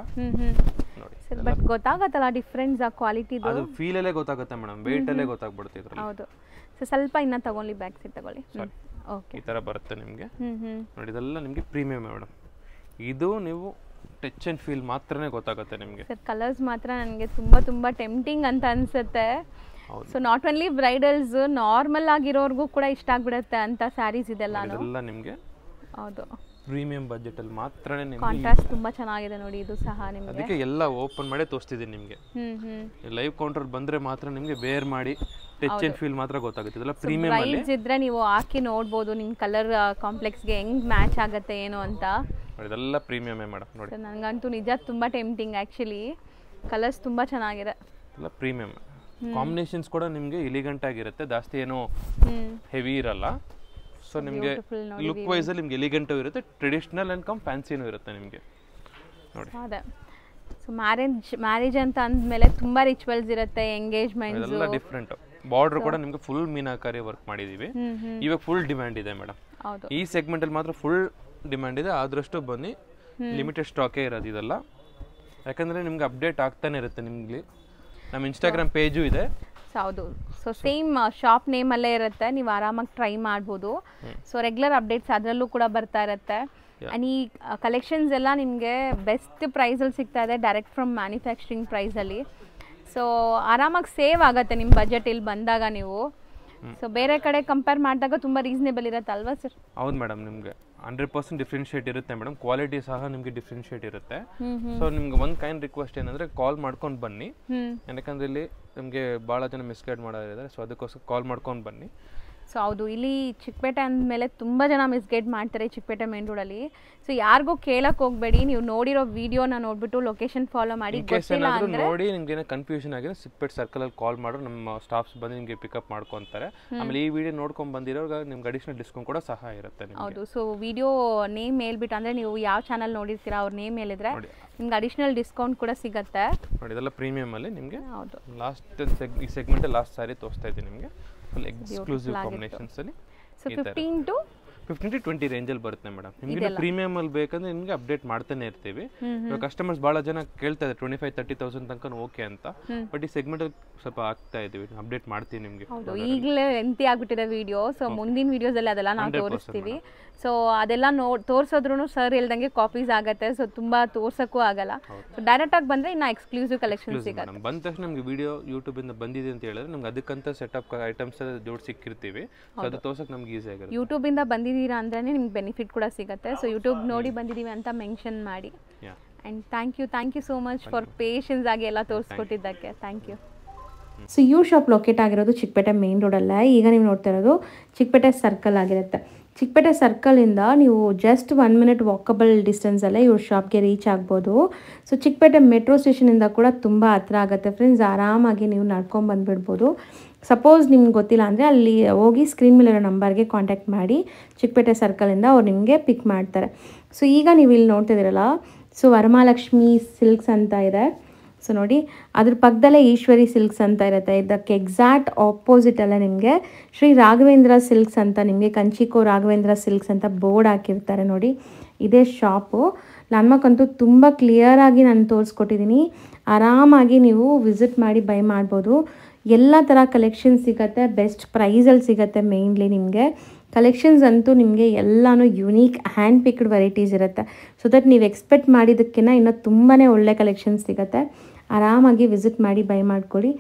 ನೋಡಿ. ಸರ್ ಬಟ್ ಗೊತ್ತಾಗತ್ತಲ್ಲ ಡಿಫರೆನ್ಸ್ ಆ ಕ್ವಾಲಿಟಿದು. ಅದು ಫೀಲ್ ಅಲ್ಲೇ ಗೊತ್ತಾಗುತ್ತೆ ಮೇಡಮ್, ವೇಟ್ ಅಲ್ಲೇ ಗೊತ್ತಾಗ್ಬಿಡುತ್ತೆ ಇದರಲ್ಲಿ. ಹೌದು. ಸೊ ಸ್ವಲ್ಪ ಇನ್ನ ತಗೊಳ್ಳಿ, ಬ್ಯಾಕ್ ಸೈಡ್ ತಗೊಳ್ಳಿ. ಓಕೆ. ಈ ತರ ಬರುತ್ತೆ ನಿಮಗೆ ನೋಡಿ. ಇದೆಲ್ಲ ನಿಮಗೆ ಪ್ರೀಮಿಯಂ ಮೇಡಮ್. ಇದು ನೀವು ಟಚ್ ಅಂಡ್ ಫೀಲ್ ಮಾತ್ರನೇ ಗೊತ್ತಾಗುತ್ತೆ ನಿಮಗೆ. ಸರ್ ಕಲರ್ಸ್ ಮಾತ್ರ ನನಗೆ ತುಂಬಾ ಟೆಂಪ್ಟಿಂಗ್ ಅಂತ ಅನ್ಸುತ್ತೆ. So not only bridals, normal ಆಗಿರೋರ್ಗೂ ಕೂಡ ಇಷ್ಟ ಆಗ್ಬಿಡುತ್ತೆ ಅಂತ ಸ್ಯಾರೀಸ್ ಇದೆಲ್ಲ ನಿಮಗೆ. ಹೌದು. ಪ್ರೀಮಿಯಂ ಬಜೆಟಲ್ಲಿ ಮಾತ್ರನೇ ನಿಮಗೆ ಕಾಂಟ್ರಾಸ್ಟ್ ತುಂಬಾ ಚೆನ್ನಾಗಿದೆ ನೋಡಿ ಇದು ಸಹ ನಿಮಗೆ. ಅದಕ್ಕೆ ಎಲ್ಲ ಓಪನ್ ಮಾಡೇ ತೋರಿಸ್ತಿದ್ದೀನಿ ನಿಮಗೆ. ಲೈವ್ ಕೌಂಟರ್ ಬಂದರೆ ಮಾತ್ರ ನಿಮಗೆ ವೇರ್ ಮಾಡಿ ಟಚ್ ಆ್ಯಂಡ್ ಫೀಲ್ ಮಾತ್ರ ಗೊತ್ತಾಗುತ್ತೆ. ಇದೆಲ್ಲ ಪ್ರೀಮಿಯಂ ಅಲ್ಲಿ ಇದ್ರೆ ನೀವು ಹಾಕಿ ನೋಡ್ಬೋದು ನಿಮ್ಮ ಕಲರ್ ಕಾಂಪ್ಲೆಕ್ಸ್ಗೆ ಹೆಂಗ್ ಮ್ಯಾಚ್ ಆಗುತ್ತೆ ಏನು ಅಂತ. ಇದೆಲ್ಲ ಪ್ರೀಮಿಯಮೇ ಮೇಡಮ್ ನೋಡಿ. ನನಗಂತೂ ನಿಜ ತುಂಬ ಟೆಂಪ್ಟಿಂಗ್ ಆ್ಯಕ್ಚುಲಿ. ಕಲರ್ಸ್ ತುಂಬ ಚೆನ್ನಾಗಿದೆ. ಎಲ್ಲ ಪ್ರೀಮಿಯಮ್. ಕಾಂಬಿನೇಷನ್ಸ್ ಕೂಡ ನಿಮಗೆ ಎಲಿಗೆಂಟ್ ಆಗಿರುತ್ತೆ, ಜಾಸ್ತಿ ಏನೋ ಹೆವಿ ಇರಲ್ಲ. ಸೊ ನಿಮಗೆ ಲುಕ್ ವೈಸಲ್ಲಿ ನಿಮ್ಗೆ ಎಲಿಗೆಂಟು ಇರುತ್ತೆ, ಟ್ರೆಡಿಷ್ನಲ್ ಆ್ಯಂಡ್ ಕಮ್ ಫ್ಯಾನ್ಸಿನೂ ಇರುತ್ತೆ ನಿಮಗೆ ನೋಡಿ. ಅದೇ ಸೊ ಮ್ಯಾರೇಜ್ ಅಂತ ಅಂದಮೇಲೆ ತುಂಬ ರಿಚುವಲ್ಸ್ ಇರುತ್ತೆ, ಎಂಗೇಜ್ಮೆಂಟ್ಸ್ ಎಲ್ಲ ಡಿಫ್ರೆಂಟ್. ಬಾರ್ಡರ್ ಕೂಡ ನಿಮಗೆ ಫುಲ್ ಮೀನಾಕಾರಿ ವರ್ಕ್ ಮಾಡಿದ್ದೀವಿ. ಇವಾಗ ಫುಲ್ ಡಿಮ್ಯಾಂಡ್ ಇದೆ ಮೇಡಮ್ ಈ ಸೆಗ್ಮೆಂಟಲ್ಲಿ ಮಾತ್ರ. ಫುಲ್ ಡಿಮ್ಯಾಂಡ್ ಇದೆ, ಆದಷ್ಟು ಬನ್ನಿ. ಲಿಮಿಟೆಡ್ ಸ್ಟಾಕೇ ಇರೋದು ಇದೆಲ್ಲ, ಯಾಕಂದರೆ ನಿಮ್ಗೆ ಅಪ್ಡೇಟ್ ಆಗ್ತಾನೆ ಇರುತ್ತೆ. ನಿಮಗೆ ನಮ್ಮ ಇನ್ಸ್ಟಾಗ್ರಾಮ್ ಪೇಜು ಇದೆ. ಹೌದು, ಸೊ ಸೇಮ್ ಶಾಪ್ ನೇಮಲ್ಲೇ ಇರುತ್ತೆ, ನೀವು ಆರಾಮಾಗಿ ಟ್ರೈ ಮಾಡ್ಬೋದು. ಸೊ ರೆಗ್ಯುಲರ್ ಅಪ್ಡೇಟ್ಸ್ ಅದರಲ್ಲೂ ಕೂಡ ಬರ್ತಾ ಇರುತ್ತೆ. ಆ್ಯಂಡ್ ಈ ಕಲೆಕ್ಷನ್ಸ್ ಎಲ್ಲ ನಿಮಗೆ ಬೆಸ್ಟ್ ಪ್ರೈಸಲ್ಲಿ ಸಿಗ್ತಾ ಇದೆ, ಡೈರೆಕ್ಟ್ ಫ್ರಮ್ ಮ್ಯಾನುಫ್ಯಾಕ್ಚರಿಂಗ್ ಪ್ರೈಸಲ್ಲಿ. ಸೊ ಆರಾಮಾಗಿ ಸೇವ್ ಆಗುತ್ತೆ ನಿಮ್ಮ ಬಜೆಟ್ ಇಲ್ಲಿ ಬಂದಾಗ ನೀವು. ಸೊ ಬೇರೆ ಕಡೆ ಕಂಪೇರ್ ಮಾಡಿದಾಗ ತುಂಬ ರೀಸನೇಬಲ್ ಇರುತ್ತೆ ಅಲ್ವಾ ಸರ್? ಹೌದು ಮೇಡಮ್, ನಿಮಗೆ 100% ಡಿಫ್ರೆನ್ಷಿಯೇಟ್ ಇರುತ್ತೆ ಮೇಡಮ್. ಕ್ವಾಲಿಟಿ ಸಹ ನಿಮಗೆ ಡಿಫ್ರೆನ್ಷಿಯೇಟ್ ಇರುತ್ತೆ. ಸೊ ನಿಮ್ಗೆ ಒಂದು ಕೈಂಡ್ ರಿಕ್ವೆಸ್ಟ್ ಏನಂದರೆ ಕಾಲ್ ಮಾಡ್ಕೊಂಡು ಬನ್ನಿ, ಯಾಕಂದರೆ ಇಲ್ಲಿ ನಿಮಗೆ ಭಾಳ ಜನ ಮಿಸ್ಗೈಡ್ ಮಾಡೋರಿದ್ದಾರೆ. ಸೊ ಅದಕ್ಕೋಸ್ಕರ ಕಾಲ್ ಮಾಡ್ಕೊಂಡು ಬನ್ನಿ. ಸೊ ಹೌದು, ಇಲ್ಲಿ ಚಿಕ್ಕಪೇಟೆ ಅಂದಮೇಲೆ ತುಂಬ ಜನ ಮಿಸ್ಗೈಡ್ ಮಾಡ್ತಾರೆ ಚಿಕ್ಕಪೇಟೆ ಮೇನ್ ರೋಡಲ್ಲಿ. ಸೊ ಯಾರಿಗೂ ಕೇಳಕ್ಕೆ ಹೋಗಬೇಡಿ, ನೀವು ನೋಡಿರೋ ವಿಡಿಯೋನ ನೋಡಿಬಿಟ್ಟು ಲೊಕೇಶನ್ ಫಾಲೋ ಮಾಡಿ. ನೋಡಿ ನಿಮ್ಗೆ ಏನೋ ಕನ್ಫ್ಯೂಷನ್ ಆಗಿದೆ, ಚಿಕ್ಕಪೇಟೆ ಸರ್ಕಲಲ್ಲಿ ಕಾಲ್ ಮಾಡೋ ನಮ್ಮ ಸ್ಟಾಫ್ಸ್ ಬಂದು ನಿಮಗೆ ಪಿಕಪ್ ಮಾಡ್ಕೊತಾರೆ. ಆಮೇಲೆ ಈ ವಿಡಿಯೋ ನೋಡ್ಕೊಂಡು ಬಂದಿರೋವಾಗ ನಿಮ್ಗೆ ಅಡಿಷನಲ್ ಡಿಸ್ಕೌಂಟ್ ಕೂಡ ಸಹ ಇರುತ್ತೆ. ಹೌದು, ಸೊ ವಿಡಿಯೋ ನೇಮ್ ಹೇಳ್ಬಿಟ್ಟು ಅಂದರೆ ನೀವು ಯಾವ ಚಾನಲ್ ನೋಡಿರ್ತೀರಾ ಅವ್ರ ನೇಮ್ ಹೇಳಿದ್ರೆ ನಿಮ್ಗೆ ಅಡಿಷನಲ್ ಡಿಸ್ಕೌಂಟ್ ಕೂಡ ಸಿಗುತ್ತೆ ನೋಡಿ. ಇದೆಲ್ಲ ಪ್ರೀಮಿಯಮ್ ಅಲ್ಲಿ ನಿಮಗೆ. ಹೌದು, ಲಾಸ್ಟ್ ಈ ಸೆಗ್ಮೆಂಟ್ ಲಾಸ್ಟ್ ಸಾರಿ ತೋರಿಸ್ತಾ ಇದ್ದೀನಿ ನಿಮಗೆ, ಫುಲ್ ಎಕ್ಸ್ಕ್ಲೂಸಿವ್ ಕಾಂಬಿನೇಷನ್ಸ್ ಅಲ್ಲಿ. ಸೊ 15 to 20 ರೇಂಜಲ್ಲಿ ಬರುತ್ತೆ ಮೇಡಮ್. ನಿಮಗೆ ಪ್ರೀಮಿಯಮ್ ಅಲ್ಲಿ ಬೇಕಂದ್ರೆ ನಿಮಗೆ ಅಪ್ಡೇಟ್ ಮಾಡ್ತಾನೆ ಇರ್ತೀವಿ. ಇವಾಗ ಕಸ್ಟಮರ್ಸ್ ಭಾಳ ಜನ ಕೇಳ್ತಾ ಇದ್ದಾರೆ 25,000-30,000 ತನಕ ಓಕೆ ಅಂತ. ಬಟ್ ಈ ಸೆಗ್ಮೆಂಟ್ ಅಲ್ಲಿ ಸ್ವಲ್ಪ ಆಗ್ತಾ ಇದೀವಿ, ಅಪ್ಡೇಟ್ ಮಾಡ್ತೀವಿ ನಿಮಗೆ. ಹೌದು, ಈಗಲೇ ಲೆಂತಿ ಆಗ್ಬಿಟ್ಟಿದೆ ವಿಡಿಯೋ. ಸೊ ಮುಂದಿನ ವಿಡಿಯೋಸಲ್ಲಿ ಅದೆಲ್ಲ ನಾವು ತೋರಿಸ್ತೀವಿ. ಸೊ ಅದೆಲ್ಲ ತೋರಿಸೋದ್ರೂ ಸರ್ ಹೇಳ್ದಂಗೆ ಕಾಪೀಸ್ ಆಗುತ್ತೆ. ಸೊ ತುಂಬ ತೋರ್ಸೋಕ್ಕೂ ಆಗಲ್ಲ. ಸೊ ಡೈರೆಕ್ಟಾಗಿ ಬಂದರೆ ಇನ್ನು ಎಕ್ಸ್ಕ್ಲೂಸಿವ್ ಕಲೆಕ್ಷನ್ ಸಿಗುತ್ತೆ. ಬಂದ ತಕ್ಷಣ ನಮಗೆ ವಿಡಿಯೋ ಯೂಟ್ಯೂಬಿಂದ ಬಂದಿದೆ ಅಂತ ಹೇಳಿದ್ರೆ ನಮ್ಗೆ ಅದಕ್ಕಂತ ಸೆಟಪ್ ಐಟಮ್ಸ್ ಜೋಡಿ ಸಿಕ್ಕಿರ್ತೀವಿ. ಸೊ ಅದು ತೋರ್ಸೋಕೆ ನಮ್ಗೆ ಈಸಿ ಆಗಿರುತ್ತೆ. ಯೂಟ್ಯೂಬಿಂದ ಬಂದಿದ್ದೀರಾ ಅಂದ್ರೆ ನಿಮ್ಗೆ ಬೆನಿಫಿಟ್ ಕೂಡ ಸಿಗುತ್ತೆ. ಸೊ ಯೂಟ್ಯೂಬ್ ನೋಡಿ ಬಂದಿದ್ದೀವಿ ಅಂತ ಮೆನ್ಷನ್ ಮಾಡಿ. And thank you so much for patience ಆಗಿ ಎಲ್ಲ ತೋರಿಸ್ಕೊಟ್ಟಿದ್ದಕ್ಕೆ. Thank you. So you shop locate ಆಗಿರೋದು ಚಿಕ್ಕಪೇಟೆ ಮೇನ್ ರೋಡಲ್ಲ. ಈಗ ನೀವು ನೋಡ್ತಾ ಇರೋದು ಚಿಕ್ಕಪೇಟೆ ಸರ್ಕಲ್ ಆಗಿರುತ್ತೆ. ಚಿಕ್ಕಪೇಟೆ ಸರ್ಕಲಿಂದ ನೀವು ಜಸ್ಟ್ 1 minute ವಾಕಬಲ್ ಡಿಸ್ಟೆನ್ಸಲ್ಲೇ ಇವ್ರ ಶಾಪ್ಗೆ ರೀಚ್ ಆಗ್ಬೋದು. ಸೊ ಚಿಕ್ಕಪೇಟೆ ಮೆಟ್ರೋ ಸ್ಟೇಷನಿಂದ ಕೂಡ ತುಂಬ ಹತ್ರ ಆಗುತ್ತೆ ಫ್ರೆಂಡ್ಸ್. ಆರಾಮಾಗಿ ನೀವು ನಡ್ಕೊಂಡು ಬಂದುಬಿಡ್ಬೋದು. ಸಪೋಸ್ ನಿಮ್ಗೆ ಗೊತ್ತಿಲ್ಲ ಅಂದರೆ ಅಲ್ಲಿ ಹೋಗಿ ಸ್ಕ್ರೀನ್ ಮೇಲಿರೋ ನಂಬರ್ಗೆ ಕಾಂಟ್ಯಾಕ್ಟ್ ಮಾಡಿ, ಚಿಕ್ಕಪೇಟೆ ಸರ್ಕಲಿಂದ ಅವ್ರು ನಿಮಗೆ ಪಿಕ್ ಮಾಡ್ತಾರೆ. ಸೊ ಈಗ ನೀವು ಇಲ್ಲಿ ನೋಡ್ತಿದ್ದೀರಲ್ಲ, ಸೊ ವರಮಹಾಲಕ್ಷ್ಮಿ ಸಿಲ್ಕ್ಸ್ ಅಂತ ಇದೆ. ಸೊ ನೋಡಿ, ಅದ್ರ ಪಕ್ಕದಲ್ಲೇ ಈಶ್ವರಿ ಸಿಲ್ಕ್ಸ್ ಅಂತ ಇರುತ್ತೆ. ಇದಕ್ಕೆ ಎಕ್ಸಾಕ್ಟ್ ಆಪೋಸಿಟಲ್ಲೇ ನಿಮಗೆ ಶ್ರೀ ರಾಘವೇಂದ್ರ ಸಿಲ್ಕ್ಸ್ ಅಂತ, ನಿಮಗೆ ಕಂಚಿಕೋ ರಾಘವೇಂದ್ರ ಸಿಲ್ಕ್ಸ್ ಅಂತ ಬೋರ್ಡ್ ಹಾಕಿರ್ತಾರೆ ನೋಡಿ. ಇದೇ ಶಾಪು. ನಮಗಂತೂ ತುಂಬ ಕ್ಲಿಯರಾಗಿ ನಾನು ತೋರಿಸ್ಕೊಟ್ಟಿದ್ದೀನಿ. ಆರಾಮಾಗಿ ನೀವು ವಿಸಿಟ್ ಮಾಡಿ ಬೈ ಮಾಡ್ಬೋದು. ಎಲ್ಲ ಥರ ಕಲೆಕ್ಷನ್ ಸಿಗುತ್ತೆ, ಬೆಸ್ಟ್ ಪ್ರೈಸಲ್ಲಿ ಸಿಗುತ್ತೆ. ಮೇಯ್ನ್ಲಿ ನಿಮಗೆ ಕಲೆಕ್ಷನ್ಸ್ ಅಂತೂ ನಿಮಗೆ ಎಲ್ಲನೂ ಯುನೀಕ್ ಹ್ಯಾಂಡ್ ಪಿಕ್ಡ್ ವೆರೈಟೀಸ್ ಇರುತ್ತೆ. ಸೊ ದಟ್ ನೀವು ಎಕ್ಸ್ಪೆಕ್ಟ್ ಮಾಡಿದ್ದಕ್ಕಿಂತ ಇನ್ನೂ ತುಂಬಾ ಒಳ್ಳೆ ಕಲೆಕ್ಷನ್ಸ್ ಸಿಗುತ್ತೆ. ಆರಾಮಾಗಿ ವಿಸಿಟ್ ಮಾಡಿ ಬೈ ಮಾಡ್ಕೊಳ್ಳಿ.